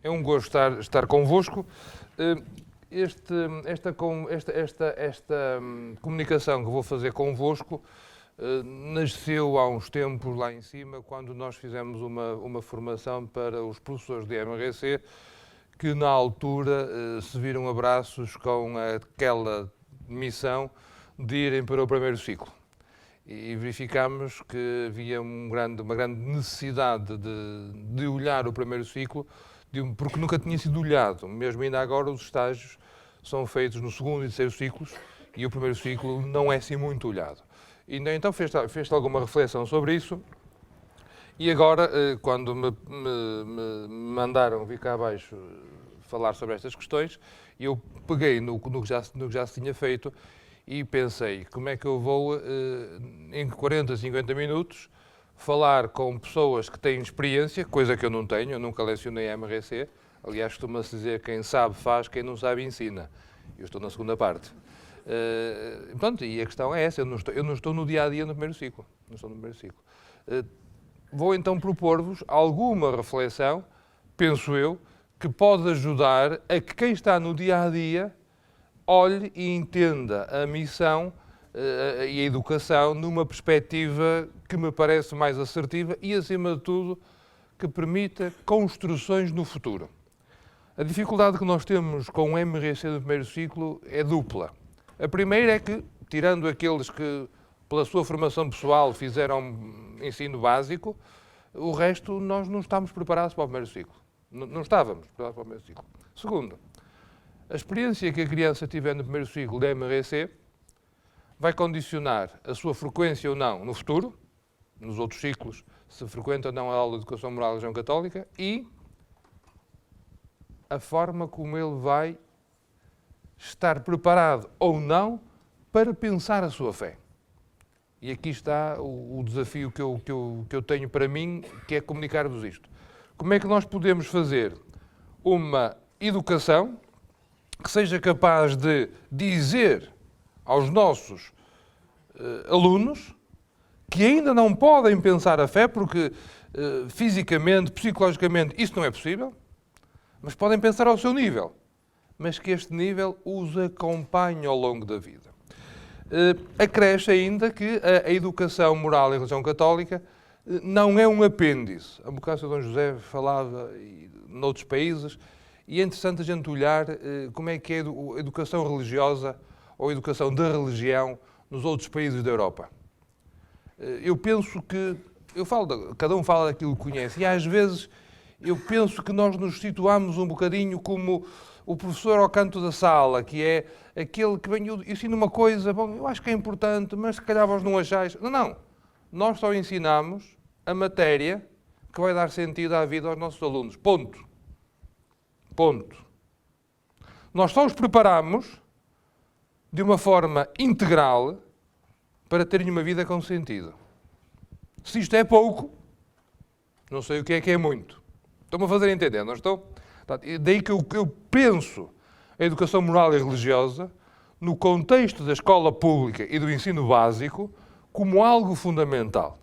É um gosto estar convosco. Esta comunicação que vou fazer convosco nasceu há uns tempos lá em cima, quando nós fizemos uma formação para os professores de MRC, que na altura se viram abraços com aquela missão de irem para o primeiro ciclo. E verificámos que havia uma grande necessidade de olhar o primeiro ciclo, porque nunca tinha sido olhado. Mesmo ainda agora, os estágios são feitos no segundo e terceiro ciclos e o primeiro ciclo não é assim muito olhado. E então fez alguma reflexão sobre isso. E agora, quando me mandaram vir cá abaixo falar sobre estas questões, eu peguei no que já se tinha feito e pensei, como é que eu vou, em 40, 50 minutos, falar com pessoas que têm experiência, coisa que eu não tenho, eu nunca lecionei MRC. Aliás, costuma-se dizer, quem sabe faz, quem não sabe ensina. Eu estou na segunda parte. Pronto, e a questão é essa, eu não estou no dia-a-dia no primeiro ciclo. Não estou no primeiro ciclo. Vou então propor-vos alguma reflexão, penso eu, que pode ajudar a que quem está no dia-a-dia olhe e entenda a missão e a educação numa perspectiva que me parece mais assertiva e, acima de tudo, que permita construções no futuro. A dificuldade que nós temos com o MRC do primeiro ciclo é dupla. A primeira é que, tirando aqueles que, pela sua formação pessoal, fizeram ensino básico, o resto nós não estamos preparados para o primeiro ciclo. Não estávamos preparados para o primeiro ciclo. Segundo, a experiência que a criança tiver no primeiro ciclo da MRC vai condicionar a sua frequência ou não no futuro, nos outros ciclos, se frequenta ou não a aula de Educação Moral e Religião Católica, e a forma como ele vai estar preparado ou não para pensar a sua fé. E aqui está o desafio que eu tenho para mim, que é comunicar-vos isto. Como é que nós podemos fazer uma educação que seja capaz de dizer aos nossos alunos que ainda não podem pensar a fé, porque fisicamente, psicologicamente, isso não é possível, mas podem pensar ao seu nível, mas que este nível os acompanhe ao longo da vida. Acresce ainda que a educação moral e religião católica não é um apêndice. A bocado o Dom José falava noutros países, e é interessante a gente olhar como é que é a educação religiosa ou a educação da religião nos outros países da Europa. Eu penso que, cada um fala daquilo que conhece, e às vezes eu penso que nós nos situamos um bocadinho como o professor ao canto da sala, que é aquele que vem e ensina uma coisa, bom, eu acho que é importante, mas se calhar vós não achais. Não. Nós só ensinamos a matéria que vai dar sentido à vida aos nossos alunos. Ponto. Nós só os preparamos de uma forma integral para terem uma vida com sentido. Se isto é pouco, não sei o que é muito. Estão-me a fazer entender, não estou? Daí que eu penso a educação moral e religiosa no contexto da escola pública e do ensino básico como algo fundamental.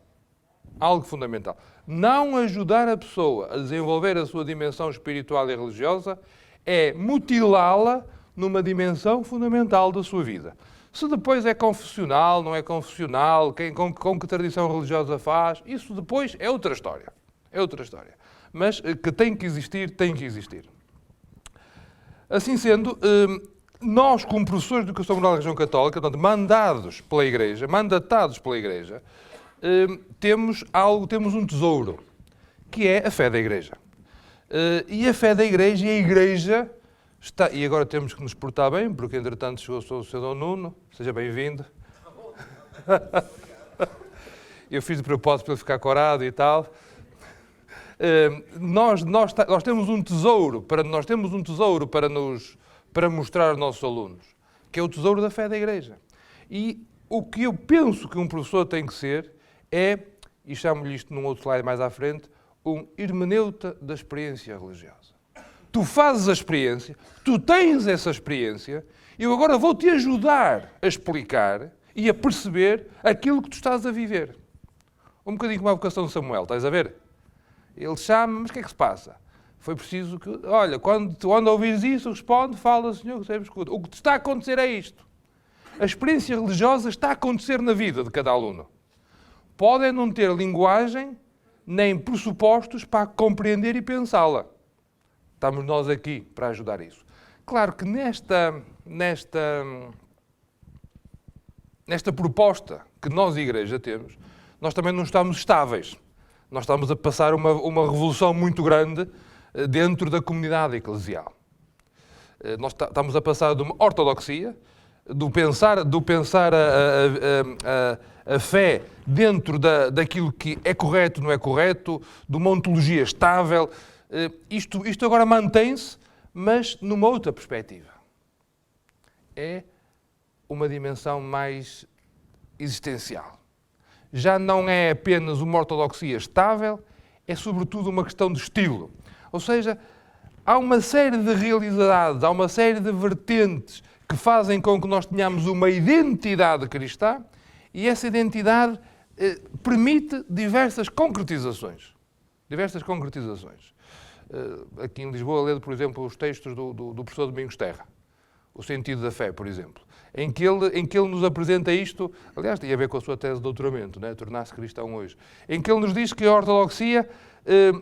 Algo fundamental. Não ajudar a pessoa a desenvolver a sua dimensão espiritual e religiosa é mutilá-la numa dimensão fundamental da sua vida. Se depois é confessional, não é confessional, com que tradição religiosa faz, isso depois é outra história. É outra história. Mas que tem que existir, tem que existir. Assim sendo, nós, como professores de Educação Moral e Religião Católica, portanto, mandatados pela Igreja, temos um tesouro, que é a fé da Igreja. E a fé da Igreja, e a Igreja está... E agora temos que nos portar bem, porque entretanto chegou o Sr. Dom Nuno, seja bem-vindo. Eu fiz de propósito para ele ficar corado e tal. Nós temos um tesouro para mostrar aos nossos alunos, que é o tesouro da fé da Igreja. E o que eu penso que um professor tem que ser é, e chamo-lhe isto num outro slide mais à frente, um hermeneuta da experiência religiosa. Tu fazes a experiência, tu tens essa experiência, e eu agora vou-te ajudar a explicar e a perceber aquilo que tu estás a viver. Um bocadinho como a vocação de Samuel, estás a ver? Ele chama, mas o que é que se passa? Foi preciso que, olha, quando ouvires isso, responde, fala, Senhor, que sempre escuta. O que está a acontecer é isto. A experiência religiosa está a acontecer na vida de cada aluno. Podem não ter linguagem nem pressupostos para compreender e pensá-la. Estamos nós aqui para ajudar isso. Claro que nesta proposta que nós, Igreja, temos, nós também não estamos estáveis. Nós estamos a passar uma revolução muito grande dentro da comunidade eclesial. Nós estamos a passar de uma ortodoxia, do pensar a fé dentro daquilo que é correto, não é correto, de uma ontologia estável. Isto agora mantém-se, mas numa outra perspectiva. É uma dimensão mais existencial. Já não é apenas uma ortodoxia estável, é sobretudo uma questão de estilo. Ou seja, há uma série de realidades, há uma série de vertentes que fazem com que nós tenhamos uma identidade cristã e essa identidade permite diversas concretizações. Aqui em Lisboa, leio, por exemplo, os textos do professor Domingos Terra, O Sentido da Fé, por exemplo, em que ele nos apresenta isto, aliás, tem a ver com a sua tese de doutoramento, né? Tornar-se cristão hoje, em que ele nos diz que a ortodoxia,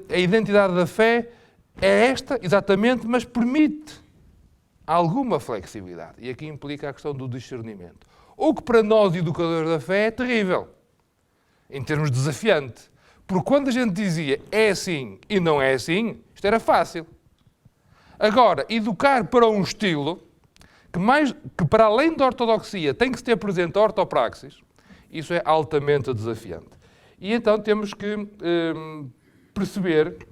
a identidade da fé, é esta, exatamente, mas permite alguma flexibilidade. E aqui implica a questão do discernimento. O que para nós, educadores da fé, é terrível, em termos desafiante. Porque quando a gente dizia é assim e não é assim, isto era fácil. Agora, educar para um estilo que para além da ortodoxia tem que se ter presente a ortopraxis, isso é altamente desafiante. E então temos que perceber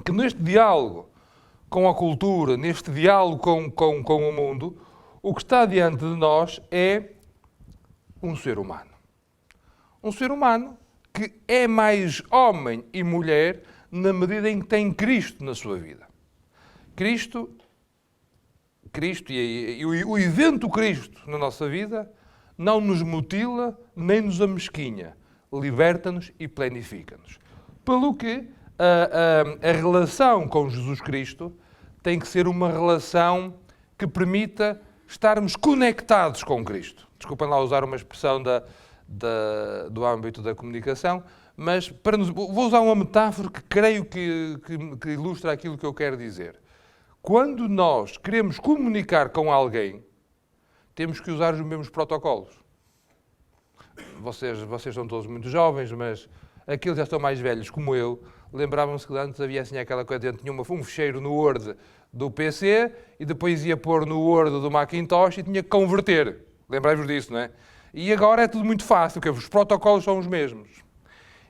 que neste diálogo com a cultura, neste diálogo com o mundo, o que está diante de nós é um ser humano. Um ser humano que é mais homem e mulher na medida em que tem Cristo na sua vida. Cristo e o evento Cristo na nossa vida não nos mutila nem nos amesquinha, liberta-nos e planifica-nos. Pelo que a relação com Jesus Cristo tem que ser uma relação que permita estarmos conectados com Cristo. Desculpem lá usar uma expressão do âmbito da comunicação, mas vou usar uma metáfora que creio que ilustra aquilo que eu quero dizer. Quando nós queremos comunicar com alguém, temos que usar os mesmos protocolos. Vocês são todos muito jovens, mas aqueles já estão mais velhos, como eu, lembravam-se que antes havia assim aquela coisa, tinha um fecheiro no Word do PC e depois ia pôr no Word do Macintosh e tinha que converter. Lembrai-vos disso, não é? E agora é tudo muito fácil, porque os protocolos são os mesmos.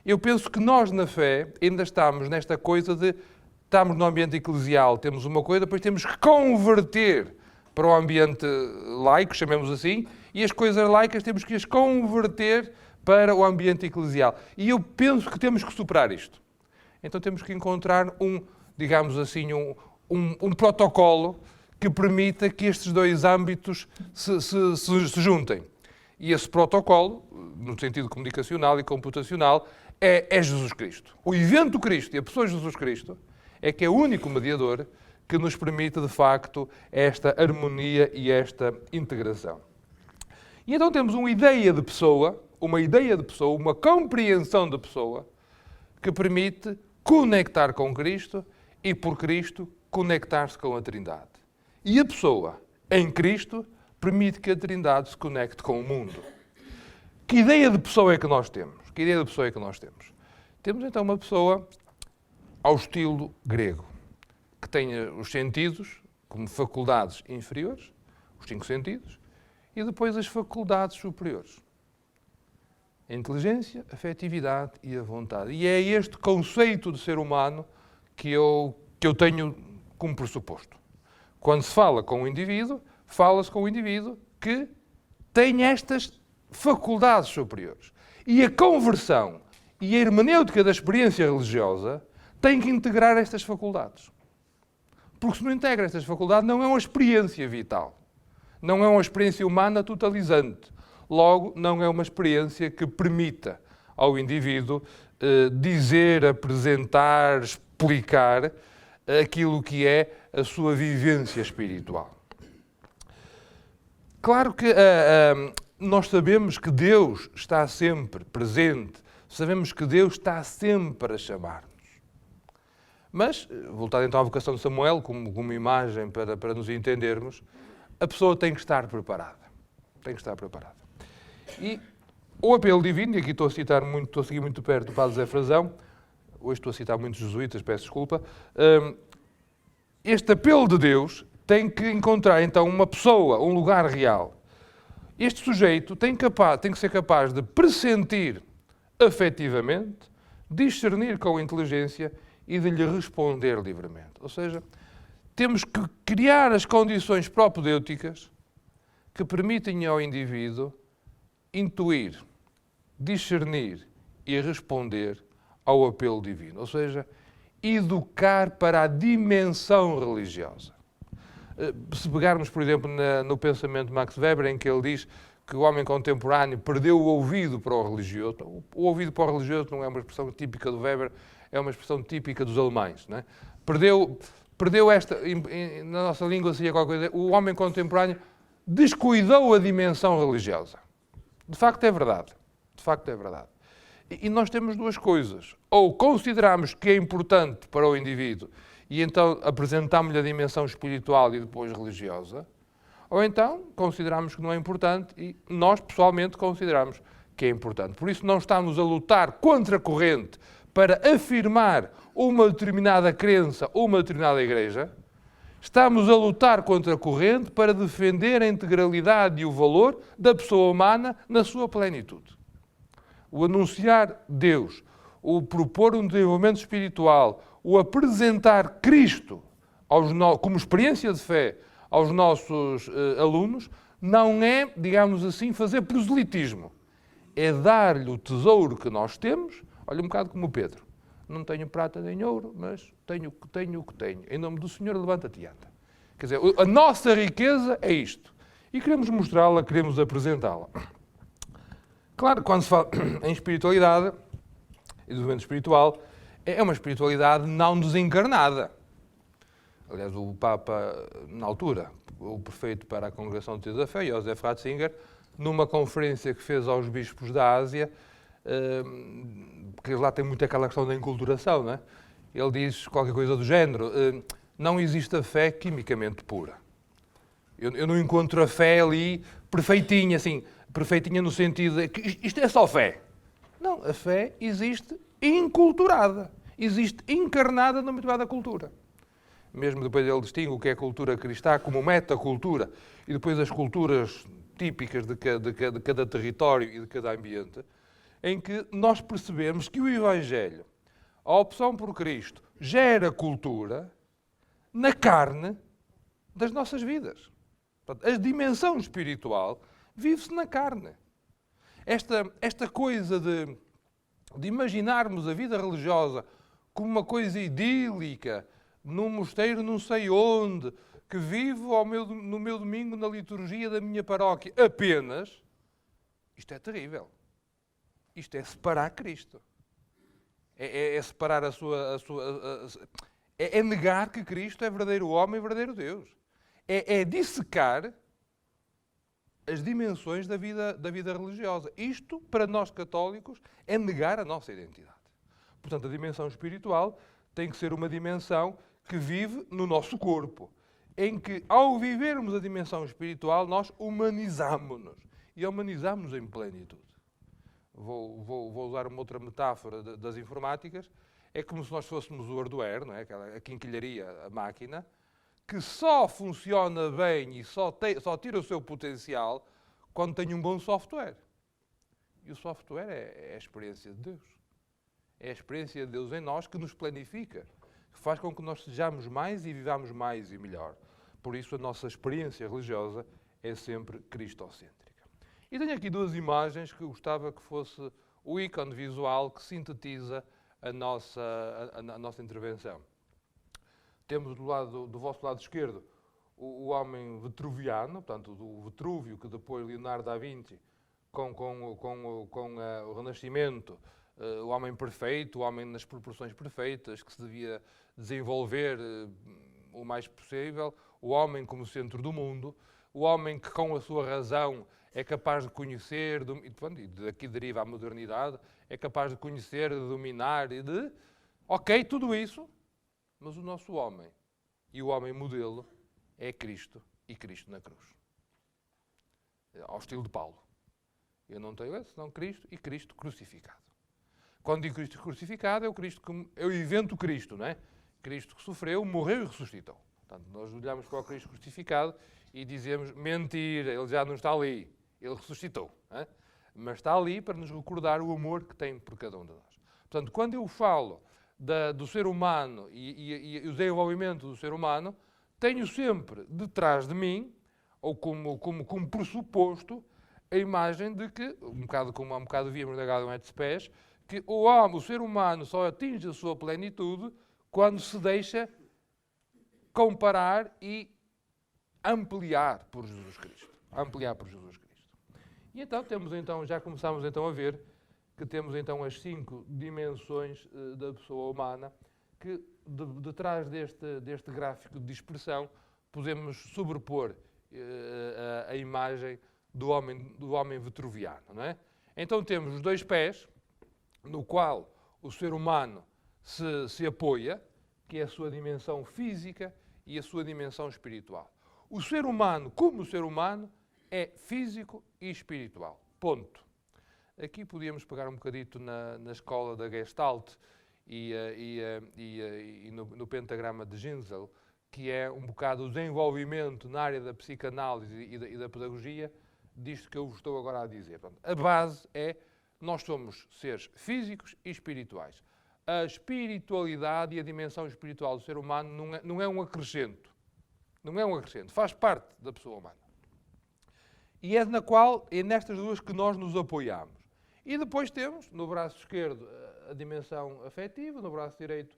Eu penso que nós, na fé, ainda estamos nesta coisa de estamos no ambiente eclesial, temos uma coisa, depois temos que converter para o ambiente laico, chamemos assim, e as coisas laicas temos que as converter para o ambiente eclesial. E eu penso que temos que superar isto. Então temos que encontrar digamos assim, um protocolo que permita que estes dois âmbitos se juntem. E esse protocolo, no sentido comunicacional e computacional, é Jesus Cristo. O evento Cristo e a pessoa de Jesus Cristo é que é o único mediador que nos permite, de facto, esta harmonia e esta integração. E então temos uma ideia de pessoa, uma compreensão de pessoa, que permite conectar com Cristo e, por Cristo, conectar-se com a Trindade. E a pessoa, em Cristo, permite que a Trindade se conecte com o mundo. Que ideia de pessoa é que nós temos? Temos, então, uma pessoa ao estilo grego, que tenha os sentidos como faculdades inferiores, os 5 sentidos, e depois as faculdades superiores. A inteligência, a afetividade e a vontade. E é este conceito de ser humano que eu tenho como pressuposto. Quando se fala com o indivíduo, fala-se com o indivíduo que tem estas faculdades superiores. E a conversão e a hermenêutica da experiência religiosa tem que integrar estas faculdades. Porque se não integra estas faculdades, não é uma experiência vital. Não é uma experiência humana totalizante. Logo, não é uma experiência que permita ao indivíduo dizer, apresentar, explicar aquilo que é a sua vivência espiritual. Claro que nós sabemos que Deus está sempre presente, sabemos que Deus está sempre a chamar-nos. Mas, voltado então à vocação de Samuel, como imagem para nos entendermos, a pessoa tem que estar preparada. Tem que estar preparada. E o apelo divino, e aqui estou a seguir muito de perto o Padre Zé Frazão, hoje estou a citar muitos jesuítas, peço desculpa, este apelo de Deus tem que encontrar então uma pessoa, um lugar real. Este sujeito tem que ser capaz de pressentir afetivamente, discernir com inteligência e de lhe responder livremente. Ou seja, temos que criar as condições propedêuticas que permitem ao indivíduo intuir, discernir e responder ao apelo divino. Ou seja, educar para a dimensão religiosa. Se pegarmos, por exemplo, no pensamento de Max Weber, em que ele diz que o homem contemporâneo perdeu o ouvido para o religioso. O ouvido para o religioso não é uma expressão típica do Weber, é uma expressão típica dos alemães. Não é? Perdeu esta, na nossa língua seria qualquer coisa, o homem contemporâneo descuidou a dimensão religiosa. De facto é verdade. De facto é verdade. E nós temos duas coisas. Ou consideramos que é importante para o indivíduo e então apresentamos-lhe a dimensão espiritual e depois religiosa, ou então consideramos que não é importante e nós, pessoalmente, consideramos que é importante. Por isso não estamos a lutar contra a corrente para afirmar uma determinada crença ou uma determinada igreja, estamos a lutar contra a corrente para defender a integralidade e o valor da pessoa humana na sua plenitude. O anunciar Deus, o propor um desenvolvimento espiritual, o apresentar Cristo como experiência de fé aos nossos alunos, não é, digamos assim, fazer proselitismo. É dar-lhe o tesouro que nós temos, olha um bocado como o Pedro. Não tenho prata nem ouro, mas tenho o que tenho. Em nome do Senhor, levanta-te e anda. Quer dizer, a nossa riqueza é isto. E queremos mostrá-la, queremos apresentá-la. Claro, quando se fala em espiritualidade e desenvolvimento espiritual, é uma espiritualidade não desencarnada. Aliás, o Papa, na altura, o prefeito para a Congregação de Teus da Fé, Josef Ratzinger, numa conferência que fez aos bispos da Ásia, porque lá tem muito aquela questão da enculturação, não é? Ele diz qualquer coisa do género, não existe a fé quimicamente pura. Eu não encontro a fé ali perfeitinha, assim, perfeitinha no sentido de que isto é só fé. Não, a fé existe inculturada, existe encarnada numa determinada cultura. Mesmo depois ele distingue o que é cultura cristã como metacultura e depois as culturas típicas de cada território e de cada ambiente, em que nós percebemos que o Evangelho, a opção por Cristo, gera cultura na carne das nossas vidas. Portanto, a dimensão espiritual vive-se na carne. Esta coisa de imaginarmos a vida religiosa como uma coisa idílica, num mosteiro não sei onde, que vivo no meu domingo na liturgia da minha paróquia apenas, isto é terrível. Isto é separar Cristo. É separar é negar que Cristo é verdadeiro homem e verdadeiro Deus. É dissecar as dimensões da vida religiosa. Isto, para nós católicos, é negar a nossa identidade. Portanto, a dimensão espiritual tem que ser uma dimensão que vive no nosso corpo, em que, ao vivermos a dimensão espiritual, nós humanizamos-nos. E humanizamos-nos em plenitude. Vou usar uma outra metáfora das informáticas. É como se nós fôssemos o hardware, não é? A quinquilharia, a máquina, que só funciona bem e só tira o seu potencial quando tem um bom software. E o software é a experiência de Deus. É a experiência de Deus em nós que nos planifica, que faz com que nós sejamos mais e vivamos mais e melhor. Por isso a nossa experiência religiosa é sempre cristocêntrica. E tenho aqui duas imagens que gostava que fosse o ícone visual que sintetiza a nossa intervenção. Temos do vosso lado esquerdo o homem vitruviano, portanto, do Vitrúvio, que depois Leonardo da Vinci, com o Renascimento, o homem perfeito, o homem nas proporções perfeitas, que se devia desenvolver o mais possível, o homem como centro do mundo, o homem que com a sua razão é capaz de conhecer, e daqui deriva a modernidade, é capaz de conhecer, de dominar e de... Ok, tudo isso, mas o nosso homem e o homem modelo é Cristo e Cristo na cruz. Ao estilo de Paulo. Eu não tenho esse, senão Cristo e Cristo crucificado. Quando digo Cristo crucificado, é o Cristo que é o evento Cristo, não é? Cristo que sofreu, morreu e ressuscitou. Portanto, nós olhamos para o Cristo crucificado e dizemos, mentira, ele já não está ali, ele ressuscitou. Não é? Mas está ali para nos recordar o amor que tem por cada um de nós. Portanto, quando eu falo do ser humano e o desenvolvimento do ser humano, tenho sempre detrás de mim, ou como pressuposto, a imagem de que, um bocado como há um bocado víamos na Gaudium et Spes, que o ser humano só atinge a sua plenitude quando se deixa comparar e ampliar por Jesus Cristo. Ampliar por Jesus Cristo. E então, já começamos então a ver que temos então as 5 dimensões da pessoa humana, que detrás deste gráfico de dispersão podemos sobrepor a imagem do homem vitruviano, não é? Então temos os 2 pés, no qual o ser humano se apoia, que é a sua dimensão física e a sua dimensão espiritual. O ser humano, como ser humano, é físico e espiritual. Ponto. Aqui podíamos pegar um bocadito na escola da Gestalt e no pentagrama de Ginzel, que é um bocado o desenvolvimento na área da psicanálise e da pedagogia, disto que eu vos estou agora a dizer. Portanto, a base é, nós somos seres físicos e espirituais. A espiritualidade e a dimensão espiritual do ser humano não é um acrescento. Não é um acrescento, faz parte da pessoa humana. E é nestas duas que nós nos apoiamos. E depois temos, no braço esquerdo, a dimensão afetiva, no braço direito,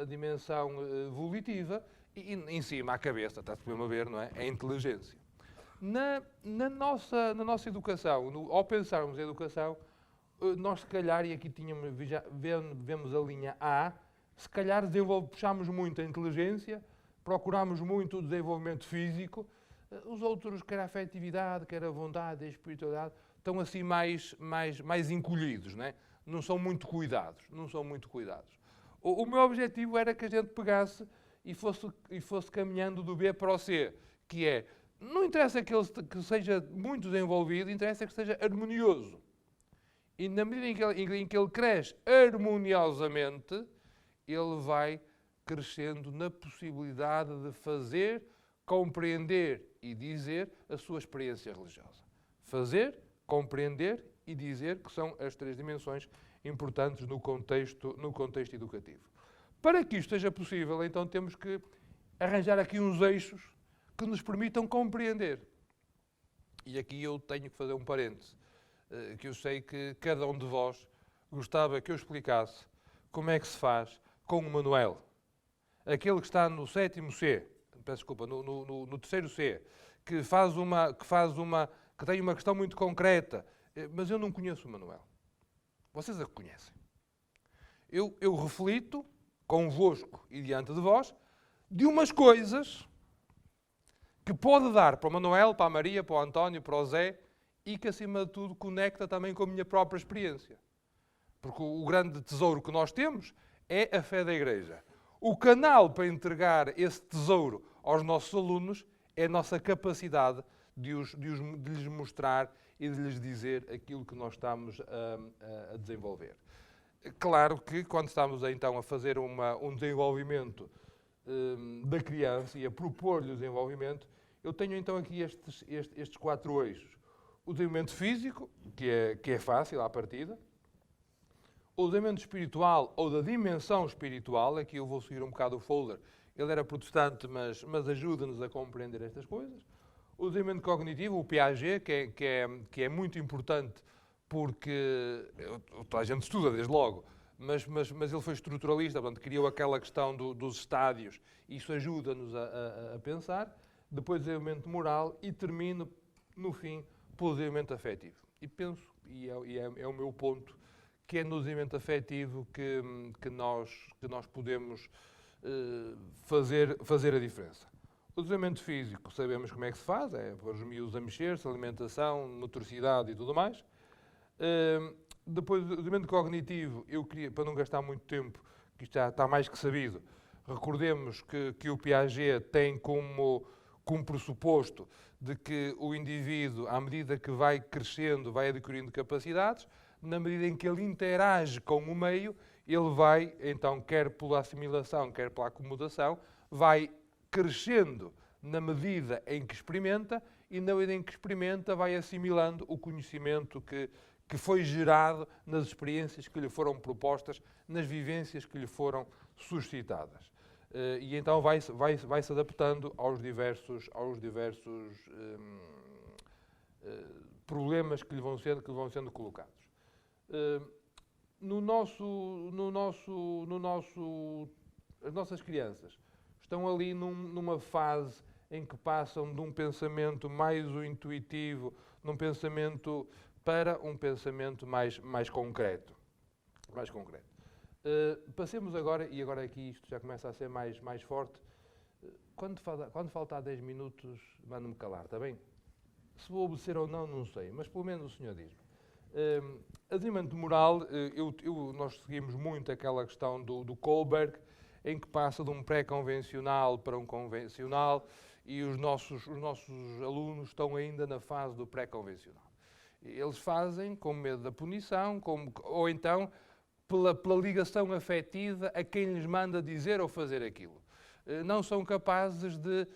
a dimensão volitiva, e em cima, a cabeça, está-se mesmo a ver, não é? É a inteligência. Na nossa educação, ao pensarmos em educação, nós se calhar, e aqui vemos a linha A, se calhar puxámos muito a inteligência, procurámos muito o desenvolvimento físico, os outros, quer a afetividade, quer a vontade, a espiritualidade, estão assim mais encolhidos, não é? Não são muito cuidados, O meu objetivo era que a gente pegasse e fosse caminhando do B para o C, que é, não interessa que seja muito desenvolvido, interessa que seja harmonioso. E na medida em que ele cresce harmoniosamente, ele vai crescendo na possibilidade de fazer, compreender e dizer a sua experiência religiosa. Fazer, compreender e dizer, que são as 3 dimensões importantes no contexto educativo. Para que isto seja possível, então temos que arranjar aqui uns eixos que nos permitam compreender. E aqui eu tenho que fazer um parêntese, que eu sei que cada um de vós gostava que eu explicasse como é que se faz com o Manuel. Aquele que está no 7º C, peço desculpa, no 3º C, que tem uma questão muito concreta, mas eu não conheço o Manuel. Vocês a conhecem. Eu reflito convosco e diante de vós de umas coisas que pode dar para o Manuel, para a Maria, para o António, para o Zé, e que, acima de tudo, conecta também com a minha própria experiência. Porque o grande tesouro que nós temos é a fé da Igreja. O canal para entregar esse tesouro aos nossos alunos é a nossa capacidade de lhes mostrar e de lhes dizer aquilo que nós estamos a desenvolver. Claro que, quando estamos então a fazer um desenvolvimento da criança e a propor-lhe o desenvolvimento, eu tenho então aqui estes 4 eixos. O desenvolvimento físico, que é fácil à partida. O desenvolvimento espiritual, ou da dimensão espiritual, aqui eu vou seguir um bocado o folder, ele era protestante, mas ajuda-nos a compreender estas coisas. O desenvolvimento cognitivo, o Piaget, que é muito importante, porque toda a gente estuda desde logo, mas ele foi estruturalista, portanto, criou aquela questão dos estádios, e isso ajuda-nos a pensar. Depois o desenvolvimento moral e termino, no fim, pelo desenvolvimento afetivo. E penso, e é o meu ponto, que é no desenvolvimento afetivo que nós podemos fazer a diferença. O desenvolvimento físico, sabemos como é que se faz, é pôr os miúdos a mexer-se, alimentação, motoricidade e tudo mais. Depois, o desenvolvimento cognitivo, eu queria, para não gastar muito tempo, que isto já está mais que sabido, recordemos que o Piaget tem como pressuposto de que o indivíduo, à medida que vai crescendo, vai adquirindo capacidades, na medida em que ele interage com o meio, ele vai, então, quer pela assimilação, quer pela acomodação, vai crescendo na medida em que experimenta e na medida em que experimenta vai assimilando o conhecimento que foi gerado nas experiências que lhe foram propostas, nas vivências que lhe foram suscitadas. E então vai-se adaptando aos diversos problemas que lhe vão sendo colocados. As nossas crianças estão ali numa fase em que passam de um pensamento mais intuitivo, num pensamento para um pensamento mais concreto. Passemos agora, e agora aqui isto já começa a ser mais forte, quando faltar 10 minutos, manda-me calar, está bem? Se vou obedecer ou não, não sei, mas pelo menos o senhor diz-me. A desenvolvimento moral, nós seguimos muito aquela questão do Kohlberg, em que passa de um pré-convencional para um convencional, e os nossos alunos estão ainda na fase do pré-convencional. Eles fazem com medo da punição, ou então pela ligação afetiva a quem lhes manda dizer ou fazer aquilo. Não são capazes de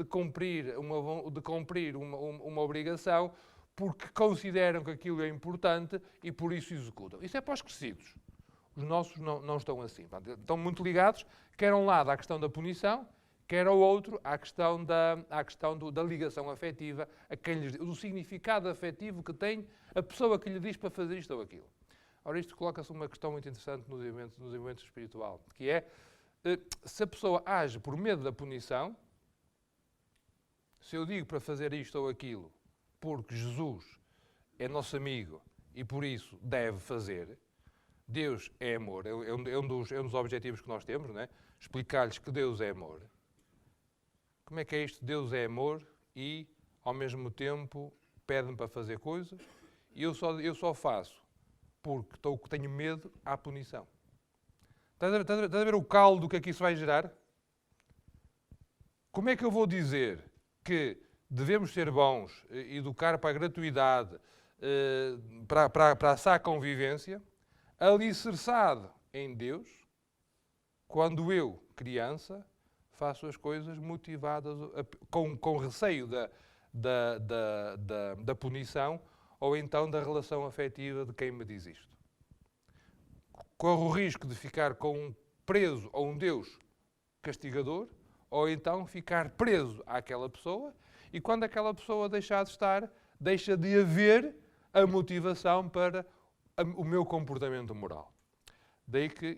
cumprir uma obrigação porque consideram que aquilo é importante e por isso executam. Isso é para os crescidos. Os nossos não estão assim. Estão muito ligados, quer a um lado à questão da punição, quer ao outro à questão da ligação afetiva, do significado afetivo que tem a pessoa que lhe diz para fazer isto ou aquilo. Ora, isto coloca-se uma questão muito interessante no desenvolvimento espiritual, que é, se a pessoa age por medo da punição, se eu digo para fazer isto ou aquilo, porque Jesus é nosso amigo e por isso deve fazer, Deus é amor, é um dos objetivos que nós temos, não é? Explicar-lhes que Deus é amor. Como é que é isto? Deus é amor e, ao mesmo tempo, pede-me para fazer coisas e eu só faço porque tenho medo à punição. Estás a ver o caldo que aqui isso vai gerar? Como é que eu vou dizer que devemos ser bons, educar para a gratuidade, para a sã convivência, alicerçado em Deus, quando eu, criança, faço as coisas motivadas, com receio da punição ou então da relação afetiva de quem me diz isto. Corro o risco de ficar com um preso a um Deus castigador ou então ficar preso àquela pessoa e quando aquela pessoa deixar de estar, deixa de haver a motivação para o meu comportamento moral. Daí que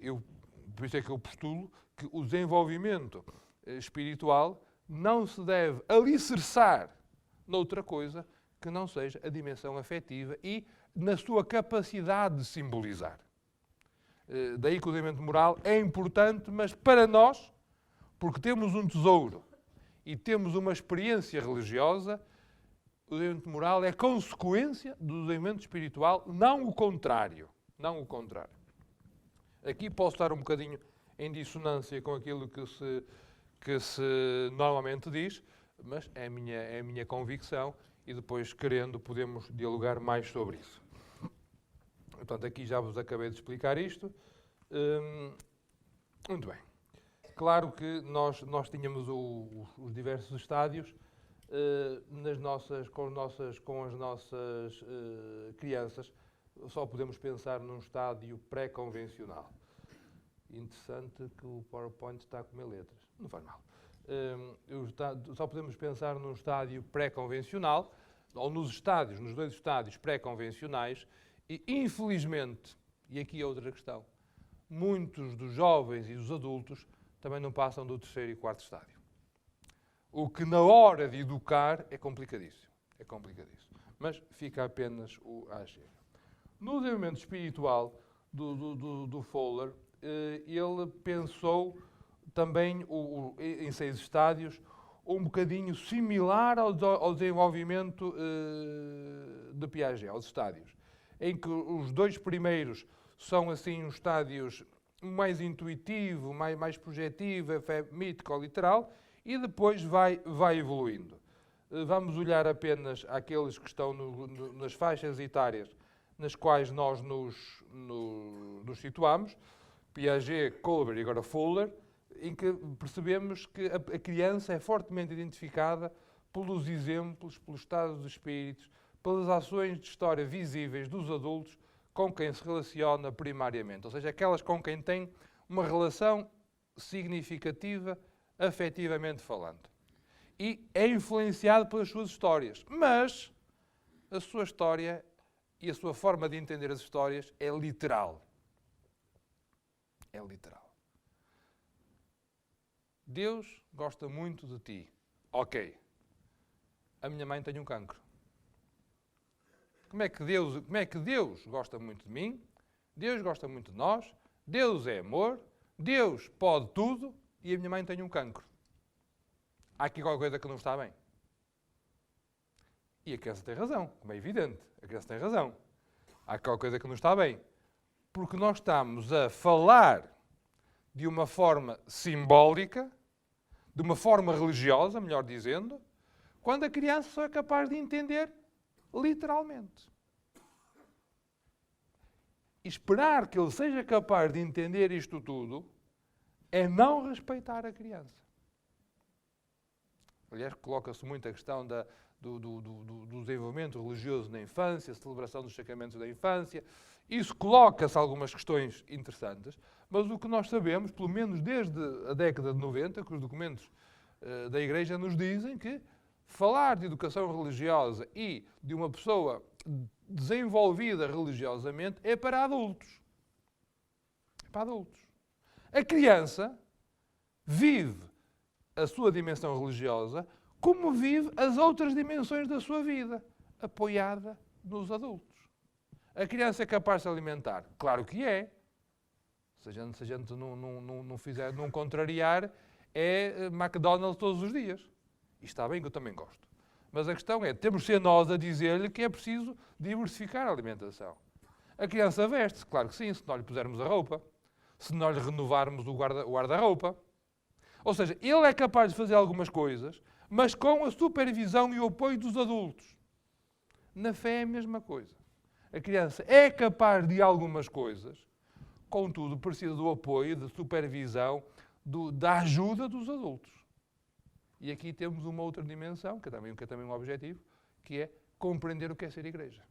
por isso é que eu postulo que o desenvolvimento espiritual não se deve alicerçar noutra coisa que não seja a dimensão afetiva e na sua capacidade de simbolizar. Daí que o desenvolvimento moral é importante, mas para nós, porque temos um tesouro e temos uma experiência religiosa, o desenvolvimento moral é consequência do desenvolvimento espiritual, não o contrário. Não o contrário. Aqui posso estar um bocadinho em dissonância com aquilo que se normalmente diz, mas é a minha convicção e depois, querendo, podemos dialogar mais sobre isso. Portanto, aqui já vos acabei de explicar isto. Muito bem. Claro que nós tínhamos os diversos estádios com as nossas crianças. Só podemos pensar num estádio pré-convencional. Interessante que o PowerPoint está a comer letras. Não faz mal. Só podemos pensar num estádio pré-convencional, ou nos dois estádios pré-convencionais, e infelizmente, e aqui é outra questão, muitos dos jovens e dos adultos também não passam do terceiro e quarto estádio. O que na hora de educar é complicadíssimo. Mas fica apenas o AG. No desenvolvimento espiritual do Fowler, ele pensou também em 6 estádios, um bocadinho similar ao desenvolvimento de Piaget, aos estádios, em que os 2 primeiros são assim os estádios mais intuitivo, mais projetivo, mítico, literal, e depois vai evoluindo. Vamos olhar apenas àqueles que estão nas faixas etárias nas quais nós nos situamos, Piaget, Kohlberg e agora Fowler, em que percebemos que a criança é fortemente identificada pelos exemplos, pelos estados de espíritos, pelas ações de história visíveis dos adultos com quem se relaciona primariamente, ou seja, aquelas com quem tem uma relação significativa, afetivamente falando. E é influenciado pelas suas histórias, mas a sua história e a sua forma de entender as histórias é literal. É literal. Deus gosta muito de ti. Ok. A minha mãe tem um cancro. Como é que Deus gosta muito de mim? Deus gosta muito de nós. Deus é amor. Deus pode tudo e a minha mãe tem um cancro. Há aqui qualquer coisa que não está bem. E a criança tem razão, como é evidente. A criança tem razão. Há qualquer coisa que não está bem. Porque nós estamos a falar de uma forma simbólica, de uma forma religiosa, melhor dizendo, quando a criança só é capaz de entender literalmente. E esperar que ele seja capaz de entender isto tudo é não respeitar a criança. Aliás, coloca-se muito a questão do desenvolvimento religioso na infância, a celebração dos sacramentos da infância. Isso coloca-se algumas questões interessantes, mas o que nós sabemos, pelo menos desde a década de 90, que os documentos da Igreja nos dizem que falar de educação religiosa e de uma pessoa desenvolvida religiosamente é para adultos. É para adultos. A criança vive a sua dimensão religiosa como vive as outras dimensões da sua vida, apoiada nos adultos. A criança é capaz de se alimentar? Claro que é. Se a gente não contrariar, é McDonald's todos os dias. E está bem que eu também gosto. Mas a questão é, temos de ser nós a dizer-lhe que é preciso diversificar a alimentação. A criança veste-se, claro que sim, se nós lhe pusermos a roupa, se nós lhe renovarmos o guarda-roupa. Ou seja, ele é capaz de fazer algumas coisas, mas com a supervisão e o apoio dos adultos. Na fé é a mesma coisa. A criança é capaz de algumas coisas, contudo precisa do apoio, da supervisão, da ajuda dos adultos. E aqui temos uma outra dimensão, que é também um objetivo, que é compreender o que é ser igreja.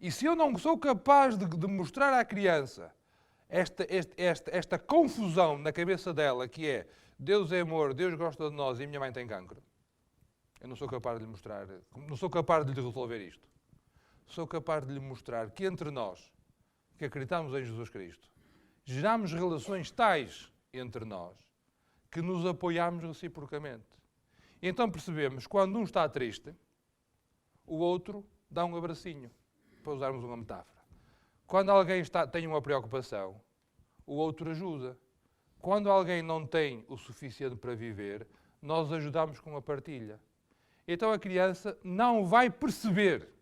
E se eu não sou capaz de mostrar à criança esta confusão na cabeça dela, que é Deus é amor, Deus gosta de nós e a minha mãe tem cancro, eu não sou capaz de lhe mostrar, não sou capaz de lhe resolver isto. Sou capaz de lhe mostrar que entre nós, que acreditamos em Jesus Cristo, geramos relações tais entre nós que nos apoiamos reciprocamente. E então percebemos, quando um está triste, o outro dá um abracinho, para usarmos uma metáfora. Quando alguém tem uma preocupação, o outro ajuda. Quando alguém não tem o suficiente para viver, nós ajudamos com a partilha. Então a criança não vai perceber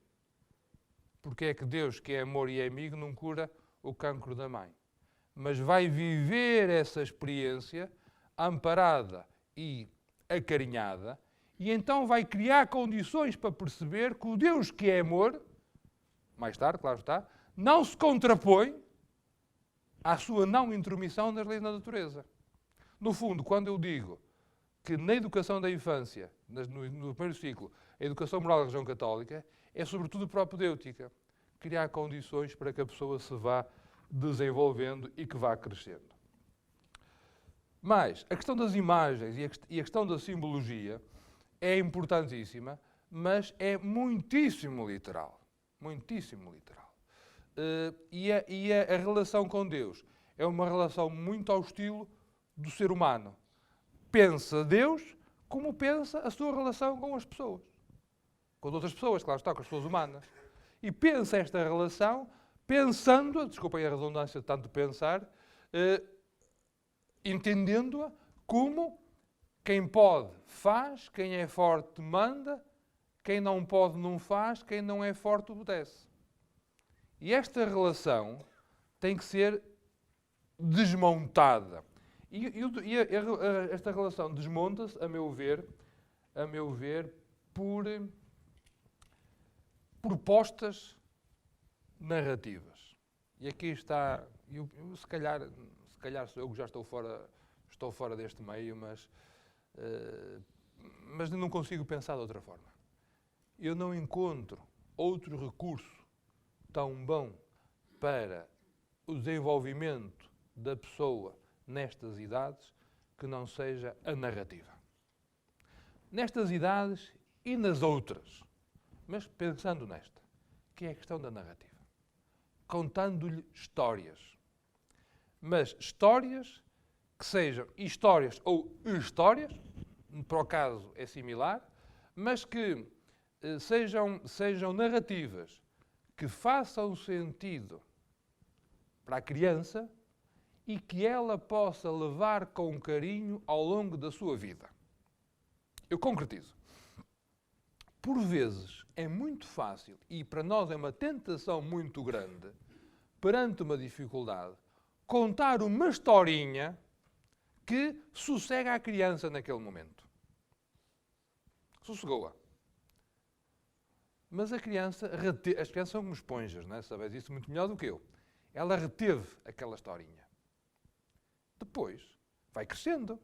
porque é que Deus, que é amor e é amigo, não cura o cancro da mãe. Mas vai viver essa experiência amparada e acarinhada, e então vai criar condições para perceber que o Deus que é amor, mais tarde, claro está, não se contrapõe à sua não intromissão nas leis da natureza. No fundo, quando eu digo que na educação da infância, no primeiro ciclo, a educação moral da religião católica, é sobretudo propedêutica. Criar condições para que a pessoa se vá desenvolvendo e que vá crescendo. Mas a questão das imagens e a questão da simbologia é importantíssima, mas é muitíssimo literal. Muitíssimo literal. E a relação com Deus é uma relação muito ao estilo do ser humano. Pensa Deus como pensa a sua relação com as pessoas. Com as outras pessoas, claro está, com as pessoas humanas. e pensa esta relação, pensando-a, desculpem a redundância de tanto pensar, entendendo-a como quem pode faz, quem é forte manda, quem não pode não faz, quem não é forte obedece. E esta relação tem que ser desmontada. E esta relação desmonta-se, a meu ver, por propostas narrativas. E aqui está, se calhar sou eu que já estou fora deste meio, mas não consigo pensar de outra forma. Eu não encontro outro recurso tão bom para o desenvolvimento da pessoa nestas idades que não seja a narrativa. Nestas idades e nas outras, mas pensando nesta, que é a questão da narrativa. Contando-lhe histórias. Mas histórias que sejam histórias ou histórias, para o caso é similar, mas que sejam narrativas que façam sentido para a criança e que ela possa levar com carinho ao longo da sua vida. Eu concretizo. Por vezes é muito fácil, e para nós é uma tentação muito grande, perante uma dificuldade, contar uma historinha que sossega a criança naquele momento. Sossegou-a. Mas as crianças são como esponjas, não é? Sabes isso muito melhor do que eu. Ela reteve aquela historinha. Depois vai crescendo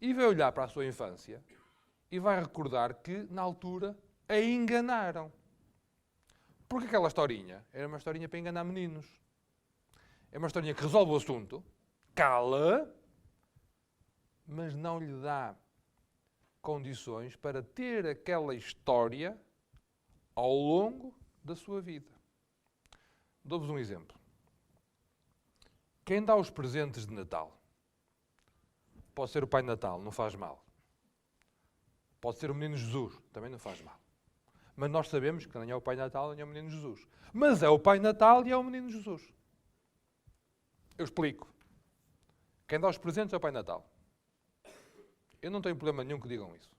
e vai olhar para a sua infância e vai recordar que, na altura, a enganaram. Porque aquela historinha era uma historinha para enganar meninos. É uma historinha que resolve o assunto, cala, mas não lhe dá condições para ter aquela história ao longo da sua vida. Dou-vos um exemplo. Quem dá os presentes de Natal? Pode ser o Pai Natal, não faz mal. Pode ser o Menino Jesus, também não faz mal. Mas nós sabemos que nem é o Pai Natal, nem é o Menino Jesus. Mas é o Pai Natal e é o Menino Jesus. Eu explico. Quem dá os presentes é o Pai Natal. Eu não tenho problema nenhum que digam isso.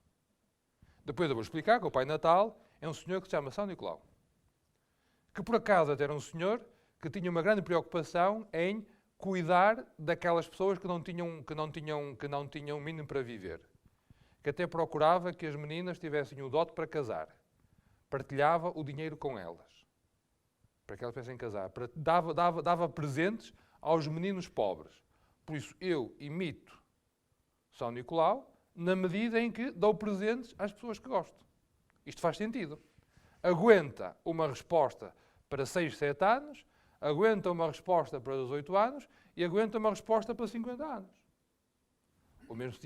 Depois eu vou explicar que o Pai Natal é um senhor que se chama São Nicolau. Que por acaso até era um senhor que tinha uma grande preocupação em cuidar daquelas pessoas que não tinham mínimo para viver. Que até procurava que as meninas tivessem o dote para casar. Partilhava o dinheiro com elas. Para que elas pudessem casar. Dava presentes aos meninos pobres. Por isso eu imito São Nicolau na medida em que dou presentes às pessoas que gosto. Isto faz sentido. Aguenta uma resposta para 6, 7 anos, aguenta uma resposta para 18 anos e aguenta uma resposta para 50 anos. O mesmo se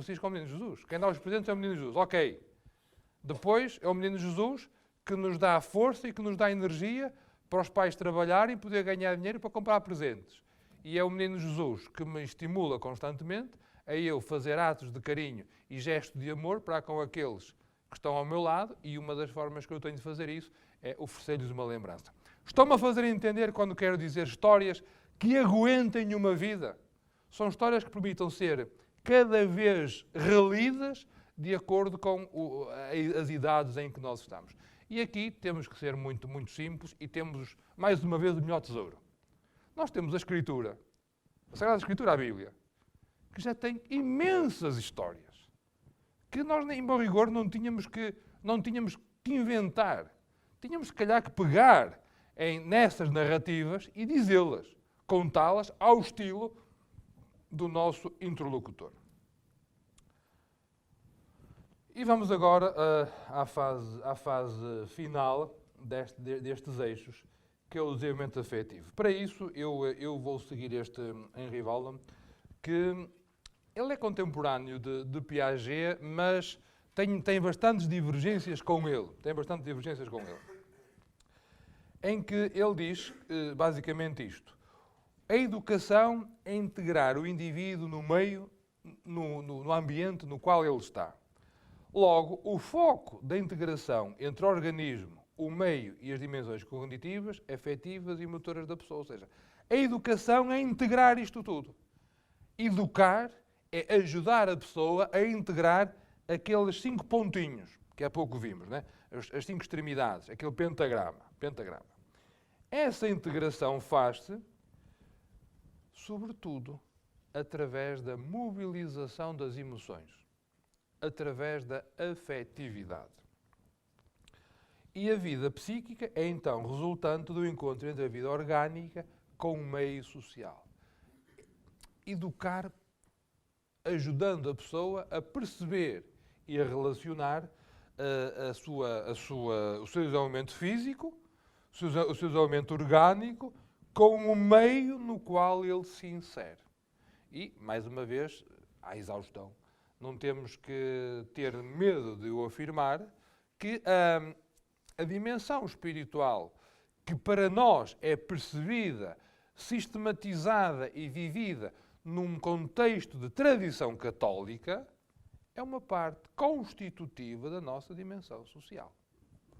diz com o Menino Jesus. Quem dá os presentes é o Menino Jesus. Ok. Depois é o Menino Jesus que nos dá a força e que nos dá a energia para os pais trabalharem e poder ganhar dinheiro para comprar presentes. E é o Menino Jesus que me estimula constantemente a eu fazer atos de carinho e gestos de amor para com aqueles que estão ao meu lado, e uma das formas que eu tenho de fazer isso é oferecer-lhes uma lembrança. Estão-me a fazer entender quando quero dizer histórias que aguentem uma vida? São histórias que permitam ser cada vez relidas de acordo com as idades em que nós estamos. E aqui temos que ser muito, muito simples e temos, mais uma vez, o melhor tesouro. Nós temos a Escritura, a Sagrada Escritura, a Bíblia, que já tem imensas histórias, que nós, em bom rigor, não tínhamos que inventar. Tínhamos, se calhar, que pegar nessas narrativas e dizê-las, contá-las ao estilo do nosso interlocutor. E vamos agora à fase final destes eixos, que é o desenvolvimento afetivo. Para isso, eu vou seguir este Henri Waldman, que ele é contemporâneo de Piaget, mas tem bastantes divergências com ele. Em que ele diz, basicamente, isto. A educação é integrar o indivíduo no meio, no ambiente no qual ele está. Logo, o foco da integração entre organismo, o meio e as dimensões cognitivas, afetivas e motoras da pessoa. Ou seja, a educação é integrar isto tudo. Educar é ajudar a pessoa a integrar aqueles 5 pontinhos, que há pouco vimos, né? As 5 extremidades, aquele pentagrama. Essa integração faz-se, sobretudo, através da mobilização das emoções, através da afetividade. E a vida psíquica é, então, resultante do encontro entre a vida orgânica com o meio social. Educar ajudando a pessoa a perceber e a relacionar o seu isolamento físico, o seu isolamento orgânico, com o meio no qual ele se insere. E, mais uma vez, à exaustão. Não temos que ter medo de o afirmar que a dimensão espiritual, que para nós é percebida, sistematizada e vivida num contexto de tradição católica, é uma parte constitutiva da nossa dimensão social.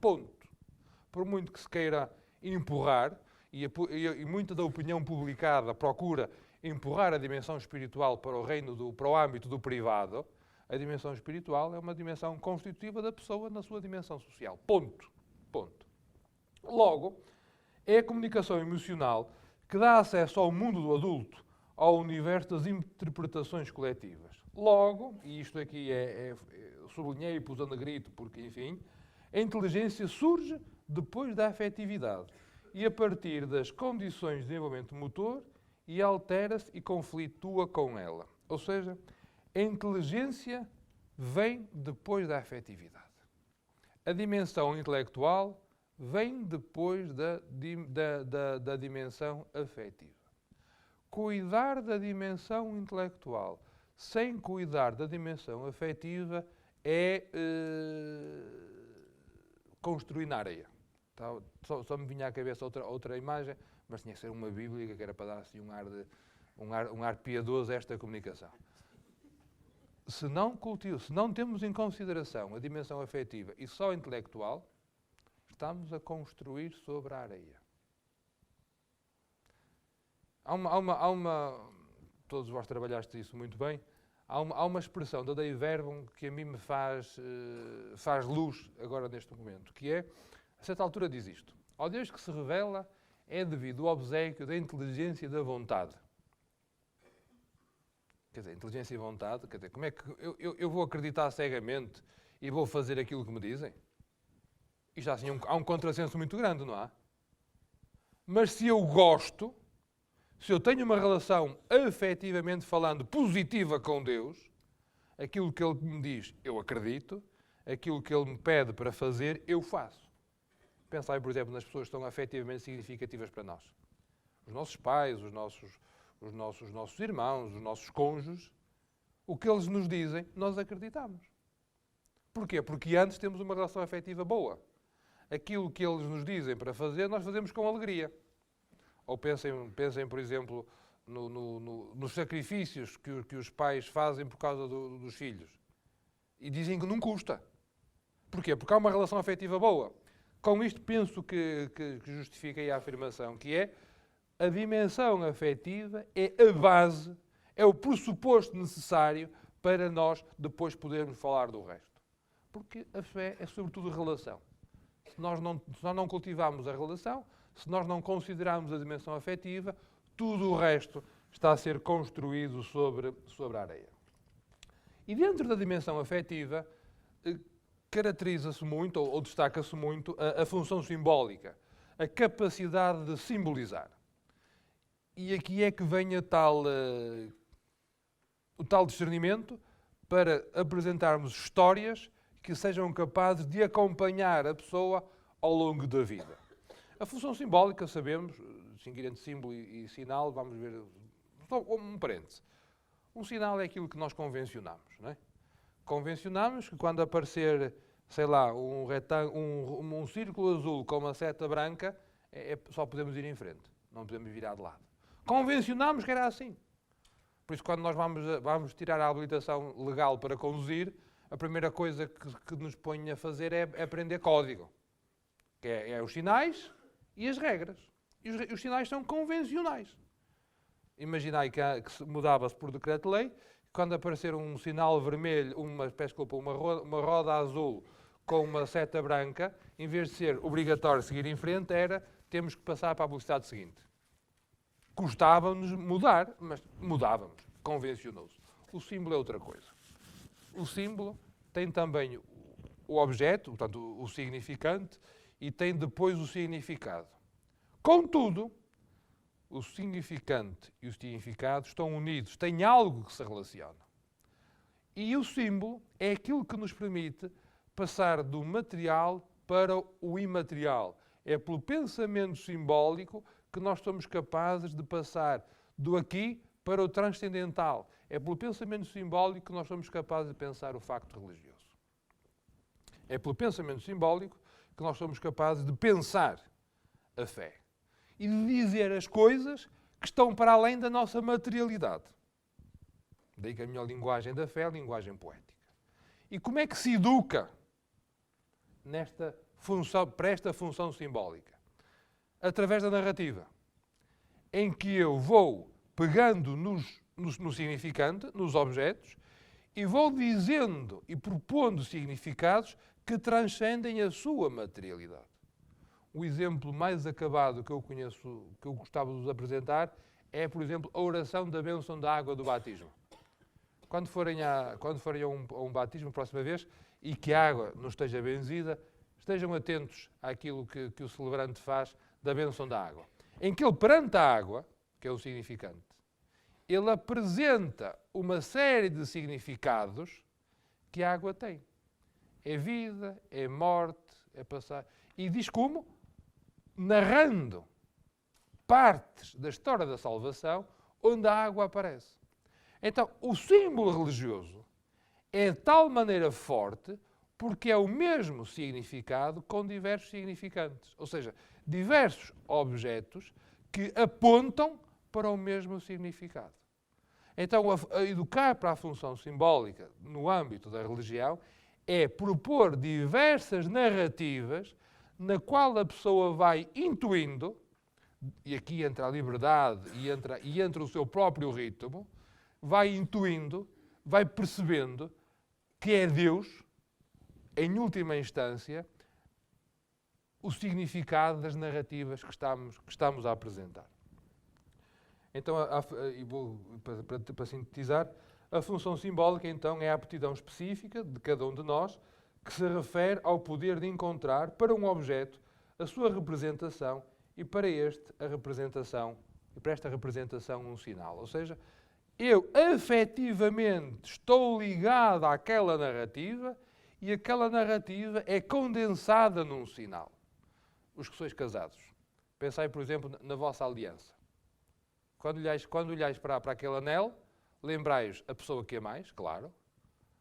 Ponto. Por muito que se queira empurrar, e muita da opinião publicada procura empurrar a dimensão espiritual para o âmbito do privado, a dimensão espiritual é uma dimensão constitutiva da pessoa na sua dimensão social. Ponto. Logo, é a comunicação emocional que dá acesso ao mundo do adulto, ao universo das interpretações coletivas. Logo, e isto aqui sublinhei e pus a negrito porque, enfim, a inteligência surge depois da afetividade e a partir das condições de desenvolvimento motor e altera-se e conflitua com ela. Ou seja, a inteligência vem depois da afetividade. A dimensão intelectual vem depois da dimensão afetiva. Cuidar da dimensão intelectual sem cuidar da dimensão afetiva é construir na areia. Só me vinha à cabeça outra imagem, mas tinha que ser uma bíblica, que era para dar assim um ar piedoso a esta comunicação. Se não temos em consideração a dimensão afetiva e só intelectual, estamos a construir sobre a areia. Todos vós trabalhaste isso muito bem, há uma expressão da Dei Verbum que a mim me faz luz agora neste momento, que é, a certa altura diz isto: ao Deus que se revela é devido ao obséquio da inteligência e da vontade. Quer dizer, inteligência e vontade, quer dizer, como é que eu vou acreditar cegamente e vou fazer aquilo que me dizem? Isto assim, há um contrassenso muito grande, não há? Mas se eu gosto, se eu tenho uma relação afetivamente falando positiva com Deus, aquilo que Ele me diz, eu acredito, aquilo que Ele me pede para fazer, eu faço. Pensai, por exemplo, nas pessoas que são afetivamente significativas para nós. Os nossos pais, os nossos irmãos, os nossos cônjuges, o que eles nos dizem, nós acreditamos. Porquê? Porque antes temos uma relação afetiva boa. Aquilo que eles nos dizem para fazer, nós fazemos com alegria. Ou pensem por exemplo, nos sacrifícios que os pais fazem por causa dos filhos. E dizem que não custa. Porquê? Porque há uma relação afetiva boa. Com isto penso que justifiquei a afirmação, que é a dimensão afetiva é a base, é o pressuposto necessário para nós depois podermos falar do resto. Porque a fé é sobretudo relação. Se nós não cultivarmos a relação, se nós não considerarmos a dimensão afetiva, tudo o resto está a ser construído sobre a areia. E dentro da dimensão afetiva, caracteriza-se muito, ou destaca-se muito, a função simbólica, a capacidade de simbolizar. E aqui é que vem o tal discernimento para apresentarmos histórias que sejam capazes de acompanhar a pessoa ao longo da vida. A função simbólica, sabemos, distinguir entre símbolo e sinal, vamos ver, só um parêntese. Um sinal é aquilo que nós convencionamos, não é? Convencionamos que quando aparecer, sei lá, um círculo azul com uma seta branca, só podemos ir em frente, não podemos virar de lado. Convencionamos que era assim. Por isso, quando nós vamos tirar a habilitação legal para conduzir, a primeira coisa que nos põe a fazer é aprender código. que é os sinais e as regras. E os sinais são convencionais. Imaginai que mudava-se por decreto-lei, quando aparecer um sinal vermelho, uma roda azul com uma seta branca, em vez de ser obrigatório seguir em frente, temos que passar para a velocidade seguinte. Custava-nos mudar, mas mudávamos, convencionou-se. O símbolo é outra coisa. O símbolo tem também o objeto, portanto, o significante, e tem depois o significado. Contudo, o significante e o significado estão unidos, têm algo que se relaciona. E o símbolo é aquilo que nos permite passar do material para o imaterial. É pelo pensamento simbólico que nós somos capazes de passar do aqui para o transcendental. É pelo pensamento simbólico que nós somos capazes de pensar o facto religioso. É pelo pensamento simbólico que nós somos capazes de pensar a fé e de dizer as coisas que estão para além da nossa materialidade. Daí que a minha linguagem da fé é a linguagem poética. E como é que se educa para esta função simbólica? Através da narrativa, em que eu vou pegando no significante, nos objetos, e vou dizendo e propondo significados que transcendem a sua materialidade. O exemplo mais acabado que eu conheço, que eu gostava de vos apresentar, é, por exemplo, a oração da bênção da água do batismo. Quando forem a um batismo, a próxima vez, e que a água não esteja benzida, estejam atentos àquilo que o celebrante faz da bênção da água. Em que ele, perante a água, que é o significante, ele apresenta uma série de significados que a água tem. É vida, é morte, é passar. E diz como? Narrando partes da história da salvação onde a água aparece. Então, o símbolo religioso é de tal maneira forte porque é o mesmo significado com diversos significantes. Ou seja, diversos objetos que apontam para o mesmo significado. Então, a educar para a função simbólica no âmbito da religião é propor diversas narrativas na qual a pessoa vai intuindo, e aqui entra a liberdade e entra o seu próprio ritmo, vai intuindo, vai percebendo que é Deus, em última instância, o significado das narrativas que estamos a apresentar. Então, para sintetizar, a função simbólica, então, é a aptidão específica de cada um de nós que se refere ao poder de encontrar para um objeto a sua representação e para esta representação um sinal. Ou seja, eu afetivamente estou ligado àquela narrativa e aquela narrativa é condensada num sinal. Os que sois casados, pensai, por exemplo, na vossa aliança. Quando olhais para aquele anel, lembrais a pessoa que amais, claro.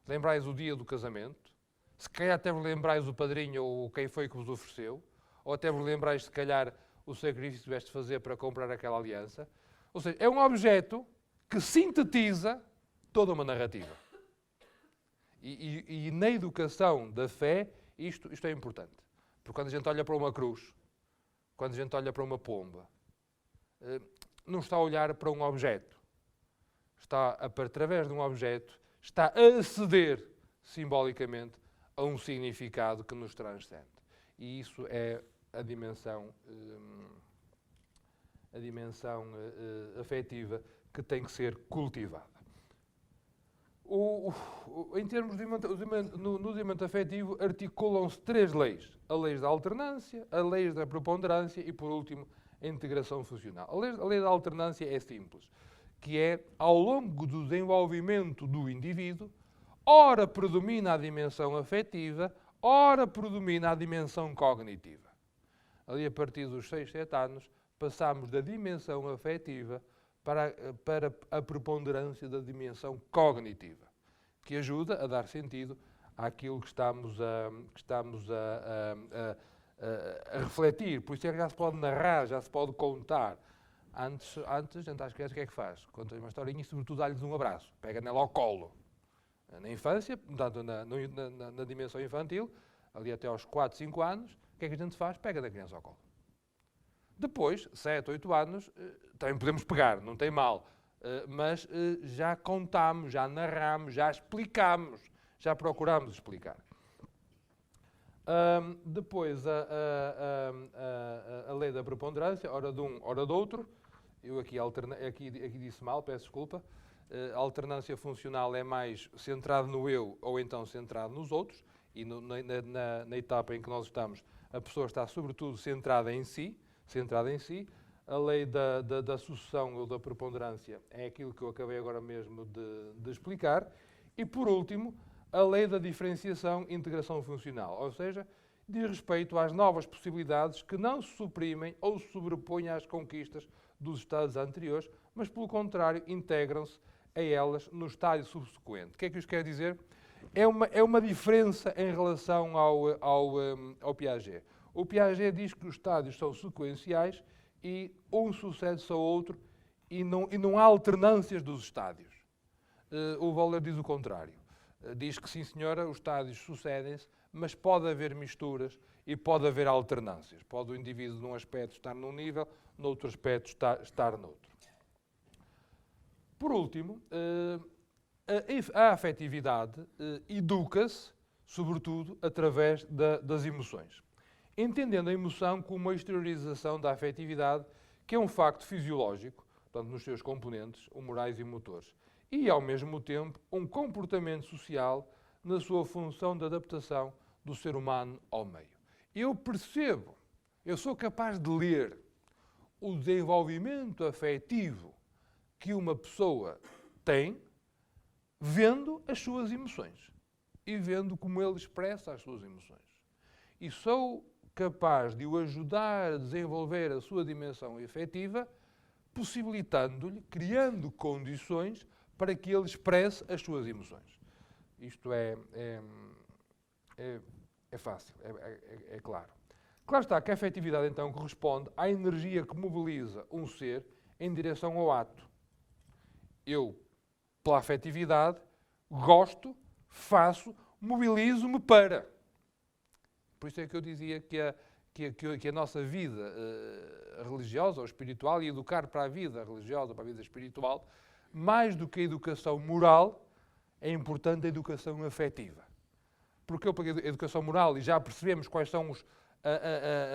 Lembrais o dia do casamento. Se calhar até vos lembrais o padrinho ou quem foi que vos ofereceu. Ou até vos lembrais, se calhar, o sacrifício que tiveste de fazer para comprar aquela aliança. Ou seja, é um objeto que sintetiza toda uma narrativa. E na educação da fé, isto é importante. Porque quando a gente olha para uma cruz, quando a gente olha para uma pomba, não está a olhar para um objeto. Está, através de um objeto, está a aceder simbolicamente a um significado que nos transcende. E isso é a dimensão afetiva que tem que ser cultivada. Em termos no desenvolvimento afetivo, articulam-se 3 leis. A lei da alternância, a lei da preponderância e, por último, a integração funcional. A lei da alternância é simples, que é, ao longo do desenvolvimento do indivíduo, ora predomina a dimensão afetiva, ora predomina a dimensão cognitiva. Ali, a partir dos 6, 7 anos, passamos da dimensão afetiva para a preponderância da dimensão cognitiva, que ajuda a dar sentido àquilo que estamos a refletir. Por isso é que já se pode narrar, já se pode contar. Antes a gente às crianças o que é que faz? Conta uma historinha e, sobretudo, dá-lhes um abraço. Pega nela ao colo. Na infância, portanto, na dimensão infantil, ali até aos 4, 5 anos, que é que a gente faz? Pega da criança ao colo. Depois, 7, 8 anos, também podemos pegar, não tem mal, mas já contamos, já narramos, já explicamos, já procuramos explicar. Depois, a lei da preponderância, ora de um, ora do outro. Eu aqui disse mal, peço desculpa. A alternância funcional é mais centrado no eu ou então centrado nos outros. E na etapa em que nós estamos, a pessoa está sobretudo centrada em si. A lei da sucessão ou da preponderância é aquilo que eu acabei agora mesmo de explicar. E, por último, a lei da diferenciação e integração funcional, ou seja, diz respeito às novas possibilidades que não se suprimem ou se sobrepõem às conquistas dos estados anteriores, mas, pelo contrário, integram-se a elas no estádio subsequente. O que é que isto quer dizer? É uma diferença em relação ao Piaget. O Piaget diz que os estádios são sequenciais e um sucede-se ao outro e não há alternâncias dos estádios. O Wöhler diz o contrário. Diz que, sim senhora, os estádios sucedem-se, mas pode haver misturas e pode haver alternâncias. Pode o indivíduo, num aspecto, estar num nível, noutro aspecto, estar noutro. Por último, a afetividade educa-se, sobretudo, através das emoções. Entendendo a emoção como uma exteriorização da afetividade, que é um facto fisiológico, portanto, nos seus componentes, morais e motores, e, ao mesmo tempo, um comportamento social na sua função de adaptação do ser humano ao meio. Eu percebo, eu sou capaz de ler o desenvolvimento afetivo que uma pessoa tem vendo as suas emoções e vendo como ele expressa as suas emoções. E sou capaz de o ajudar a desenvolver a sua dimensão afetiva, possibilitando-lhe, criando condições para que ele expresse as suas emoções. Isto é fácil, é claro. Claro está que a afetividade, então, corresponde à energia que mobiliza um ser em direção ao ato. Eu, pela afetividade, gosto, faço, mobilizo-me para. Por isso é que eu dizia que a nossa vida religiosa ou espiritual, e educar para a vida religiosa, para a vida espiritual, mais do que a educação moral, é importante a educação afetiva. Porque a educação moral, e já percebemos quais são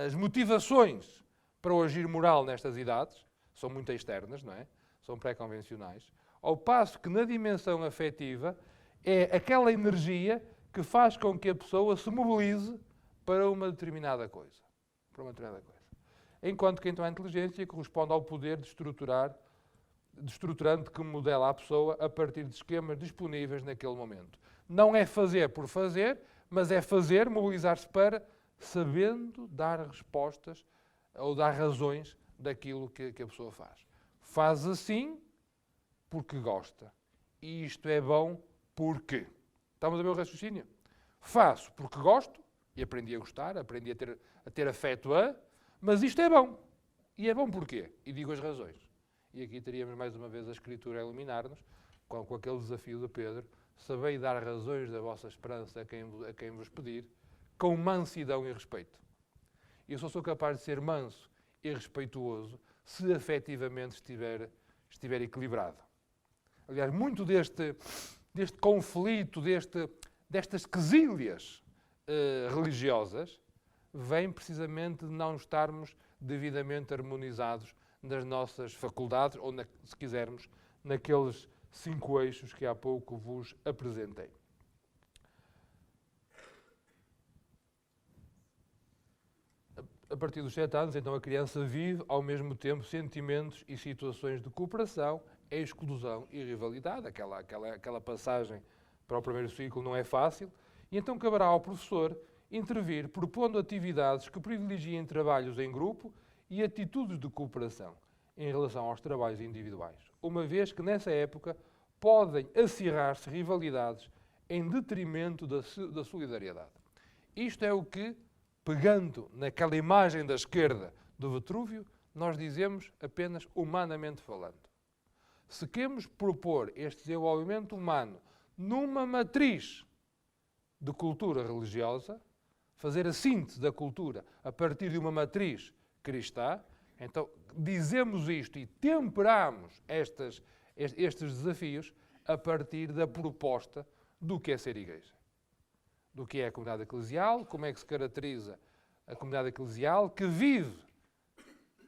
as motivações para o agir moral nestas idades, são muito externas, não é? São pré-convencionais. Ao passo que na dimensão afetiva é aquela energia que faz com que a pessoa se mobilize para uma determinada coisa. Enquanto que então a inteligência corresponde ao poder de estruturante que modela a pessoa a partir de esquemas disponíveis naquele momento. Não é fazer por fazer, mas é fazer, mobilizar-se para, sabendo dar respostas ou dar razões daquilo que a pessoa faz. Faz assim porque gosta. E isto é bom porque. Estamos a ver o raciocínio? Faço porque gosto, e aprendi a gostar, aprendi a ter afeto mas isto é bom. E é bom porquê? E digo as razões. E aqui teríamos mais uma vez a Escritura a iluminar-nos, com aquele desafio de Pedro: sabei dar razões da vossa esperança a quem vos pedir, com mansidão e respeito. Eu só sou capaz de ser manso e respeituoso se afetivamente estiver equilibrado. Aliás, muito deste conflito, destas quesílias religiosas, vem precisamente de não estarmos devidamente harmonizados nas nossas faculdades, ou, se quisermos, naqueles 5 eixos que há pouco vos apresentei. A partir dos 7 anos, então, a criança vive, ao mesmo tempo, sentimentos e situações de cooperação, exclusão e rivalidade. Aquela passagem para o primeiro ciclo não é fácil. E então caberá ao professor intervir propondo atividades que privilegiem trabalhos em grupo e atitudes de cooperação em relação aos trabalhos individuais, uma vez que nessa época podem acirrar-se rivalidades em detrimento da solidariedade. Isto é o que, pegando naquela imagem da esquerda do Vitrúvio, nós dizemos apenas humanamente falando. Se queremos propor este desenvolvimento humano numa matriz de cultura religiosa, fazer a síntese da cultura a partir de uma matriz cristã, então dizemos isto e temperamos estes desafios a partir da proposta do que é ser igreja. Do que é a comunidade eclesial, como é que se caracteriza a comunidade eclesial que vive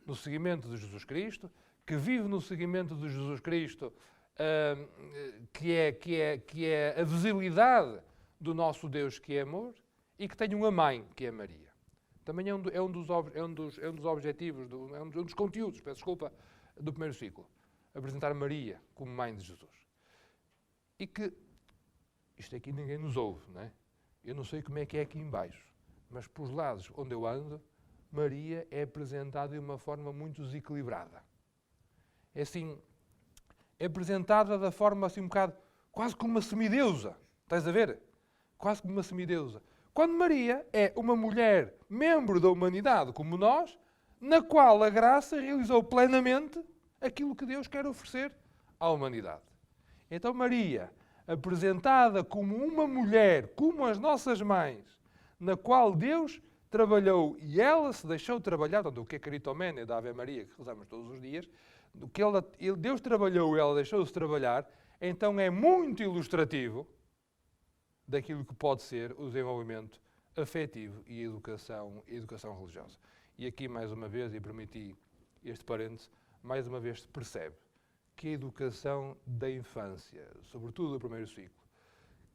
no seguimento de Jesus Cristo, que vive no seguimento de Jesus Cristo, que é a visibilidade do nosso Deus que é amor e que tem uma mãe que é Maria. Também é um dos objetivos, é um dos conteúdos, peço desculpa, do primeiro ciclo. Apresentar Maria como mãe de Jesus. E que, isto aqui ninguém nos ouve, não é? Eu não sei como é que é aqui em baixo, mas por os lados onde eu ando, Maria é apresentada de uma forma muito desequilibrada. É assim, é apresentada da forma assim um bocado, quase como uma semideusa. Estás a ver? Quase como uma semideusa. Quando Maria é uma mulher, membro da humanidade como nós, na qual a graça realizou plenamente aquilo que Deus quer oferecer à humanidade. Então Maria, apresentada como uma mulher, como as nossas mães, na qual Deus trabalhou e ela se deixou trabalhar, portanto, o que é Caritomene da Ave Maria, que rezamos todos os dias, do que Deus trabalhou e ela deixou-se trabalhar, então é muito ilustrativo daquilo que pode ser o desenvolvimento afetivo e educação religiosa. E aqui, mais uma vez, e permiti este parêntese, mais uma vez se percebe que a educação da infância, sobretudo do primeiro ciclo,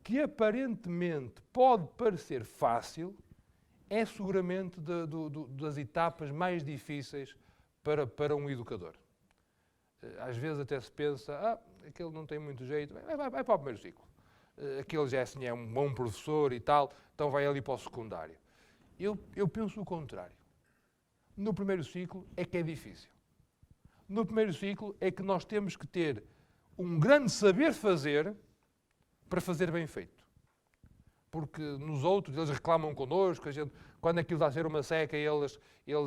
que aparentemente pode parecer fácil, é seguramente das etapas mais difíceis para um educador. Às vezes até se pensa, aquele não tem muito jeito, vai para o primeiro ciclo. Aquele já é um bom professor e tal, então vai ali para o secundário. Eu penso o contrário. No primeiro ciclo é que é difícil. No primeiro ciclo é que nós temos que ter um grande saber fazer para fazer bem feito. Porque nos outros, eles reclamam connosco, quando aquilo está a ser uma seca, eles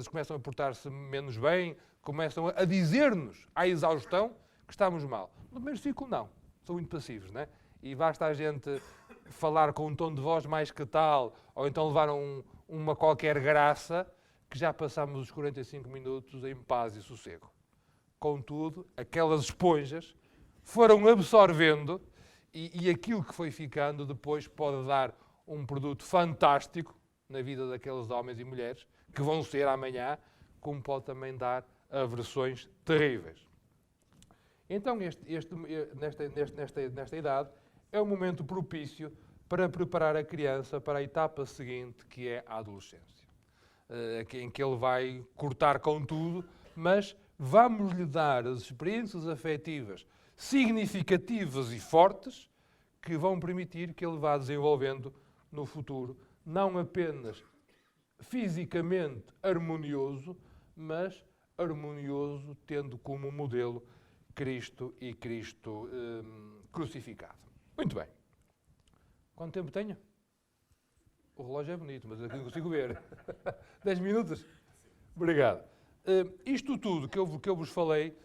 começam a portar-se menos bem, começam a dizer-nos, à exaustão, que estamos mal. No primeiro ciclo, não. São muito passivos, não é? E basta a gente falar com um tom de voz mais que tal, ou então levar uma qualquer graça, que já passamos os 45 minutos em paz e sossego. Contudo, aquelas esponjas foram absorvendo e aquilo que foi ficando depois pode dar um produto fantástico na vida daqueles homens e mulheres que vão ser amanhã, como pode também dar aversões terríveis. Então, nesta idade, é um momento propício para preparar a criança para a etapa seguinte, que é a adolescência, em que ele vai cortar com tudo, mas vamos-lhe dar as experiências afetivas significativas e fortes que vão permitir que ele vá desenvolvendo no futuro, não apenas fisicamente harmonioso, mas harmonioso tendo como modelo Cristo e Cristo crucificado. Muito bem. Quanto tempo tenho? O relógio é bonito, mas aqui não consigo ver. 10 minutos? Obrigado. Isto tudo que eu vos falei,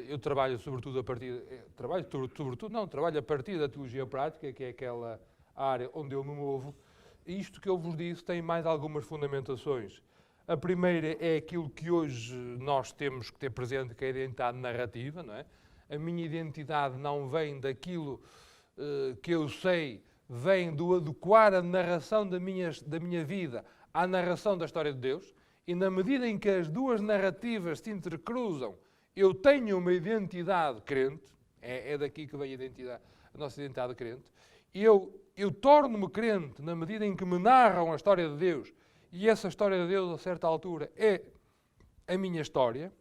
eu trabalho sobretudo a partir... Trabalho a partir da teologia prática, que é aquela área onde eu me movo. E isto que eu vos disse tem mais algumas fundamentações. A primeira é aquilo que hoje nós temos que ter presente, que é a identidade narrativa, não é? A minha identidade não vem daquilo que eu sei, vem do adequar a narração da minha vida à narração da história de Deus, e na medida em que as duas narrativas se intercruzam, eu tenho uma identidade crente, é daqui que vem a nossa identidade crente, e eu torno-me crente na medida em que me narram a história de Deus, e essa história de Deus, a certa altura, é a minha história,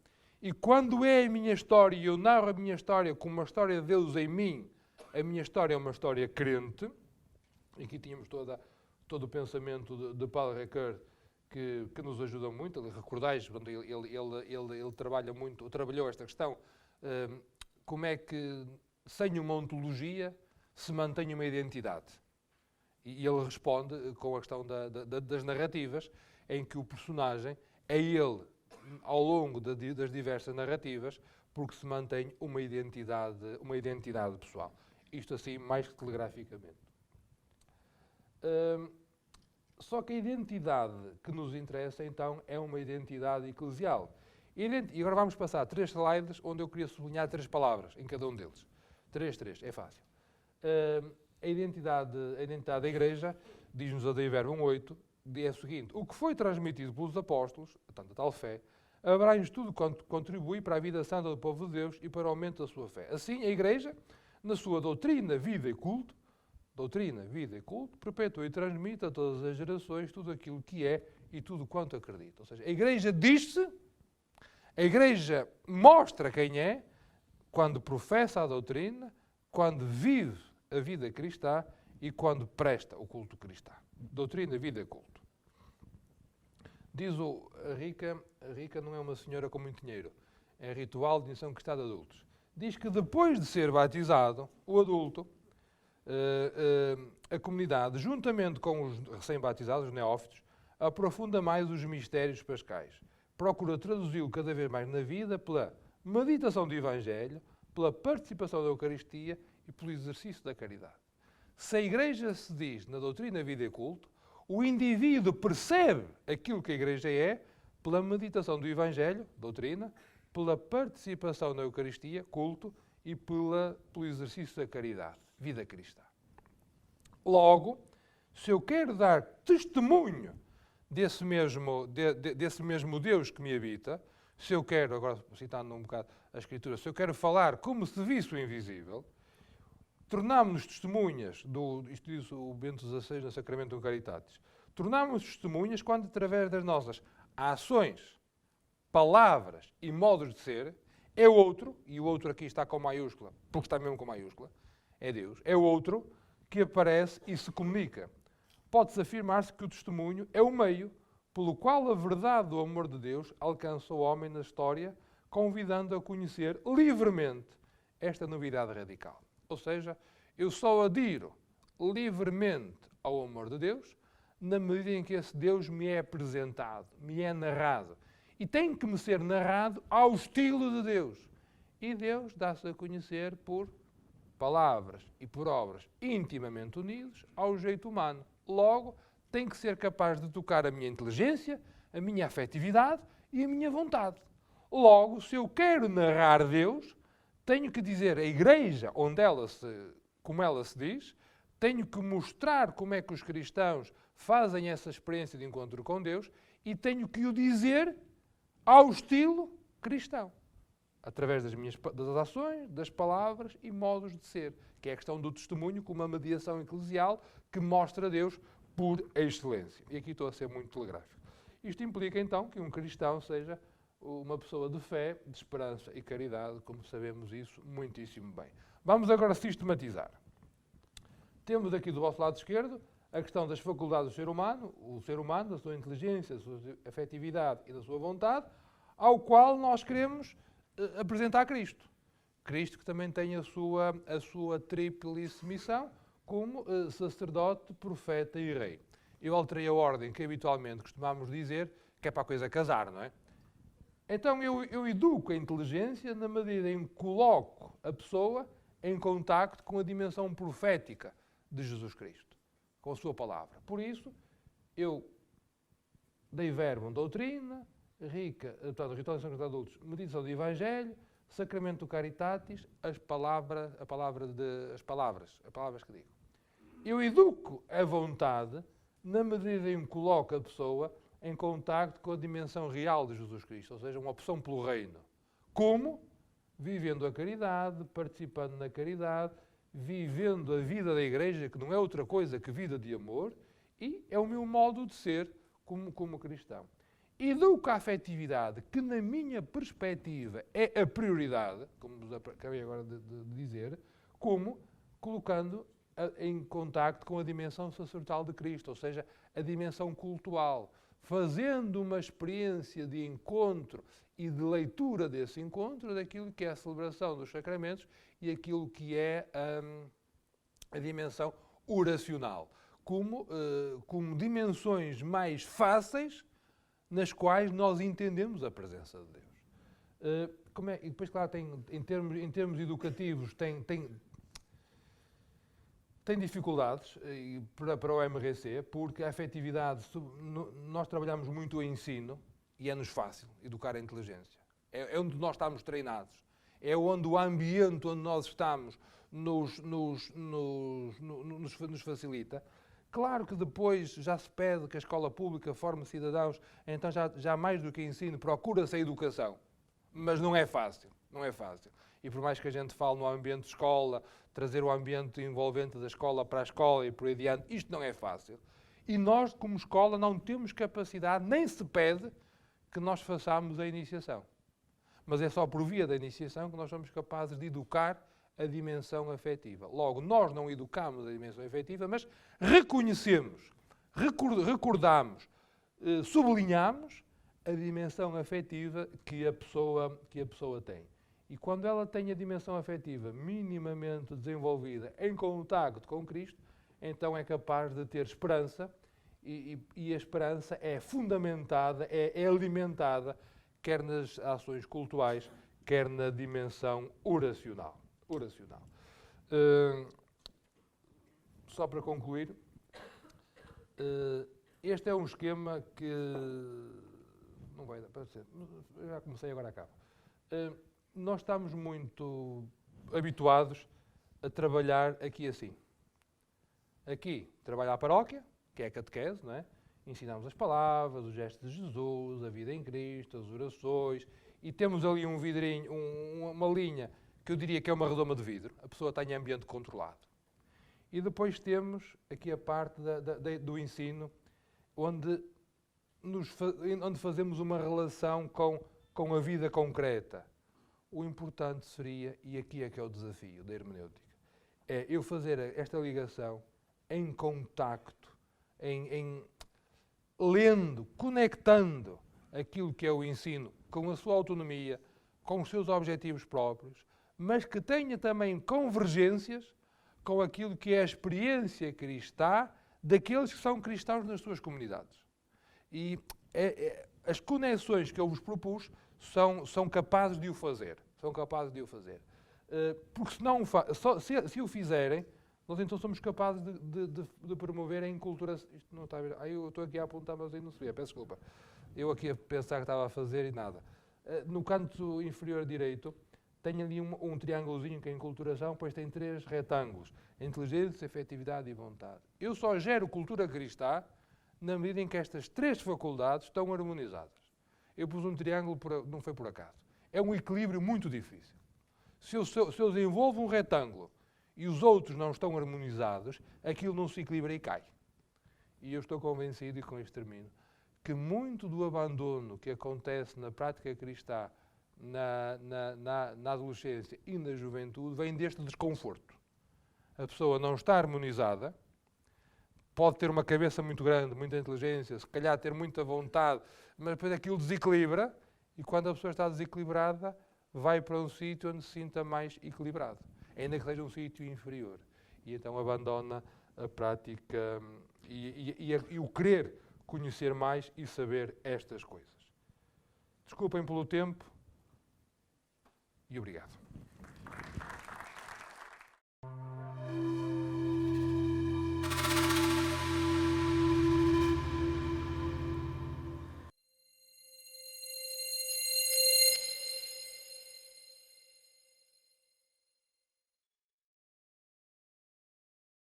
e quando é a minha história e eu narro a minha história como uma história de Deus em mim, a minha história é uma história crente. Aqui tínhamos todo o pensamento de Paul Ricoeur que nos ajuda muito. Recordais, ele trabalha muito, trabalhou esta questão, como é que sem uma ontologia se mantém uma identidade. E ele responde com a questão das narrativas, em que o personagem é ele, ao longo das diversas narrativas, porque se mantém uma identidade pessoal. Isto assim, mais que telegraficamente. Só que a identidade que nos interessa, então, é uma identidade eclesial. E agora vamos passar 3 slides onde eu queria sublinhar 3 palavras em cada um deles. 3, é fácil. A identidade da Igreja, diz-nos a Dei Verbum 8, é o seguinte: o que foi transmitido pelos apóstolos, portanto, a tal fé, abrange tudo quanto contribui para a vida santa do povo de Deus e para o aumento da sua fé. Assim, a Igreja, na sua doutrina, vida e culto, perpetua e transmite a todas as gerações tudo aquilo que é e tudo quanto acredita. Ou seja, a Igreja diz-se, a Igreja mostra quem é, quando professa a doutrina, quando vive a vida cristã e quando presta o culto cristão. Doutrina, vida e culto. Diz a Rica não é uma senhora com muito dinheiro, é ritual de iniciação cristã de adultos. Diz que depois de ser batizado, o adulto, a comunidade, juntamente com os recém-batizados, os neófitos, aprofunda mais os mistérios pascais. Procura traduzi-lo cada vez mais na vida pela meditação do Evangelho, pela participação da Eucaristia e pelo exercício da caridade. Se a Igreja se diz na doutrina, vida e culto, o indivíduo percebe aquilo que a Igreja é pela meditação do Evangelho, doutrina, pela participação na Eucaristia, culto, e pelo exercício da caridade, vida cristã. Logo, se eu quero dar testemunho desse mesmo Deus que me habita, se eu quero, agora citando um bocado a Escritura, se eu quero falar como se visse o invisível, tornámos-nos testemunhas, isto diz o Bento XVI no Sacramento do Caritatis, tornámos-nos testemunhas quando, através das nossas ações, palavras e modos de ser, é outro, e o outro aqui está com maiúscula, porque está mesmo com maiúscula, é Deus, é o outro que aparece e se comunica. Pode-se afirmar-se que o testemunho é o meio pelo qual a verdade do amor de Deus alcança o homem na história, convidando a conhecer livremente esta novidade radical. Ou seja, eu só adiro livremente ao amor de Deus na medida em que esse Deus me é apresentado, me é narrado. E tem que me ser narrado ao estilo de Deus. E Deus dá-se a conhecer por palavras e por obras intimamente unidos ao jeito humano. Logo, tem que ser capaz de tocar a minha inteligência, a minha afetividade e a minha vontade. Logo, se eu quero narrar Deus, tenho que dizer a Igreja como ela se diz, tenho que mostrar como é que os cristãos fazem essa experiência de encontro com Deus e tenho que o dizer ao estilo cristão, através das ações, das palavras e modos de ser, que é a questão do testemunho como uma mediação eclesial que mostra Deus por excelência. E aqui estou a ser muito telegráfico. Isto implica, então, que um cristão seja uma pessoa de fé, de esperança e caridade, como sabemos isso muitíssimo bem. Vamos agora sistematizar. Temos aqui do vosso lado esquerdo a questão das faculdades do ser humano, o ser humano, da sua inteligência, da sua afetividade e da sua vontade, ao qual nós queremos apresentar Cristo. Cristo que também tem a sua tríplice missão como sacerdote, profeta e rei. Eu alterei a ordem que habitualmente costumamos dizer, que é para a coisa casar, não é? Então eu educo a inteligência na medida em que coloco a pessoa em contacto com a dimensão profética de Jesus Cristo, com a sua palavra. Por isso, eu Dei Verbum doutrina, ritual de São Cristão de Adultos, meditação do Evangelho, sacramento do Caritatis, as palavras que digo. Eu educo a vontade na medida em que coloco a pessoa em contacto com a dimensão real de Jesus Cristo, ou seja, uma opção pelo reino. Como? Vivendo a caridade, participando na caridade, vivendo a vida da Igreja, que não é outra coisa que vida de amor, e é o meu modo de ser como cristão. Educo a afetividade, que na minha perspectiva é a prioridade, como vos acabei agora de dizer, como colocando em contacto com a dimensão sacerdotal de Cristo, ou seja, a dimensão cultual, fazendo uma experiência de encontro e de leitura desse encontro daquilo que é a celebração dos sacramentos e aquilo que é a dimensão oracional, como dimensões mais fáceis nas quais nós entendemos a presença de Deus. E depois, claro, em termos educativos, tem dificuldades para o MRC, porque a afetividade, nós trabalhamos muito o ensino e é-nos fácil educar a inteligência. É onde nós estamos treinados. É onde o ambiente onde nós estamos nos facilita. Claro que depois já se pede que a escola pública forme cidadãos, então já mais do que ensino, procura-se a educação. Mas não é fácil, não é fácil. E por mais que a gente fale no ambiente de escola, trazer o ambiente envolvente da escola para a escola e por aí adiante, isto não é fácil. E nós, como escola, não temos capacidade, nem se pede, que nós façamos a iniciação. Mas é só por via da iniciação que nós somos capazes de educar a dimensão afetiva. Logo, nós não educamos a dimensão afetiva, mas reconhecemos, recordamos, sublinhamos a dimensão afetiva que a pessoa tem. E quando ela tem a dimensão afetiva minimamente desenvolvida em contacto com Cristo, então é capaz de ter esperança e a esperança é fundamentada, é alimentada, quer nas ações cultuais, quer na dimensão oracional. Só para concluir, este é um esquema que não vai dar para ser, já comecei, agora acabo. Nós estamos muito habituados a trabalhar aqui assim. Aqui, trabalha a paróquia, que é a catequese, não é? Ensinamos as palavras, os gestos de Jesus, a vida em Cristo, as orações, e temos ali um vidrinho, uma linha, que eu diria que é uma redoma de vidro. A pessoa está em ambiente controlado. E depois temos aqui a parte do ensino, onde fazemos uma relação com a vida concreta. O importante seria, e aqui é que é o desafio da hermenêutica, é eu fazer esta ligação em contacto, em lendo, conectando aquilo que é o ensino com a sua autonomia, com os seus objetivos próprios, mas que tenha também convergências com aquilo que é a experiência cristã daqueles que são cristãos nas suas comunidades. E as conexões que eu vos propus são capazes de o fazer. Porque se o fizerem, nós então somos capazes de promover a enculturação. Isto não está a ver. Eu estou aqui a apontar, mas aí não se vê. Peço desculpa. Eu aqui a pensar que estava a fazer e nada. No canto inferior direito, tem ali um triângulozinho que é a enculturação, depois tem 3 retângulos. Inteligência, afetividade e vontade. Eu só gero cultura cristã na medida em que estas 3 faculdades estão harmonizadas. Eu pus um triângulo, não foi por acaso. É um equilíbrio muito difícil. Se eu desenvolvo um retângulo e os outros não estão harmonizados, aquilo não se equilibra e cai. E eu estou convencido, e com isto termino, que muito do abandono que acontece na prática cristã, na adolescência e na juventude, vem deste desconforto. A pessoa não está harmonizada, pode ter uma cabeça muito grande, muita inteligência, se calhar ter muita vontade, mas depois aquilo desequilibra, e quando a pessoa está desequilibrada, vai para um sítio onde se sinta mais equilibrado, ainda que seja um sítio inferior. E então abandona a prática e o querer conhecer mais e saber estas coisas. Desculpem pelo tempo e obrigado.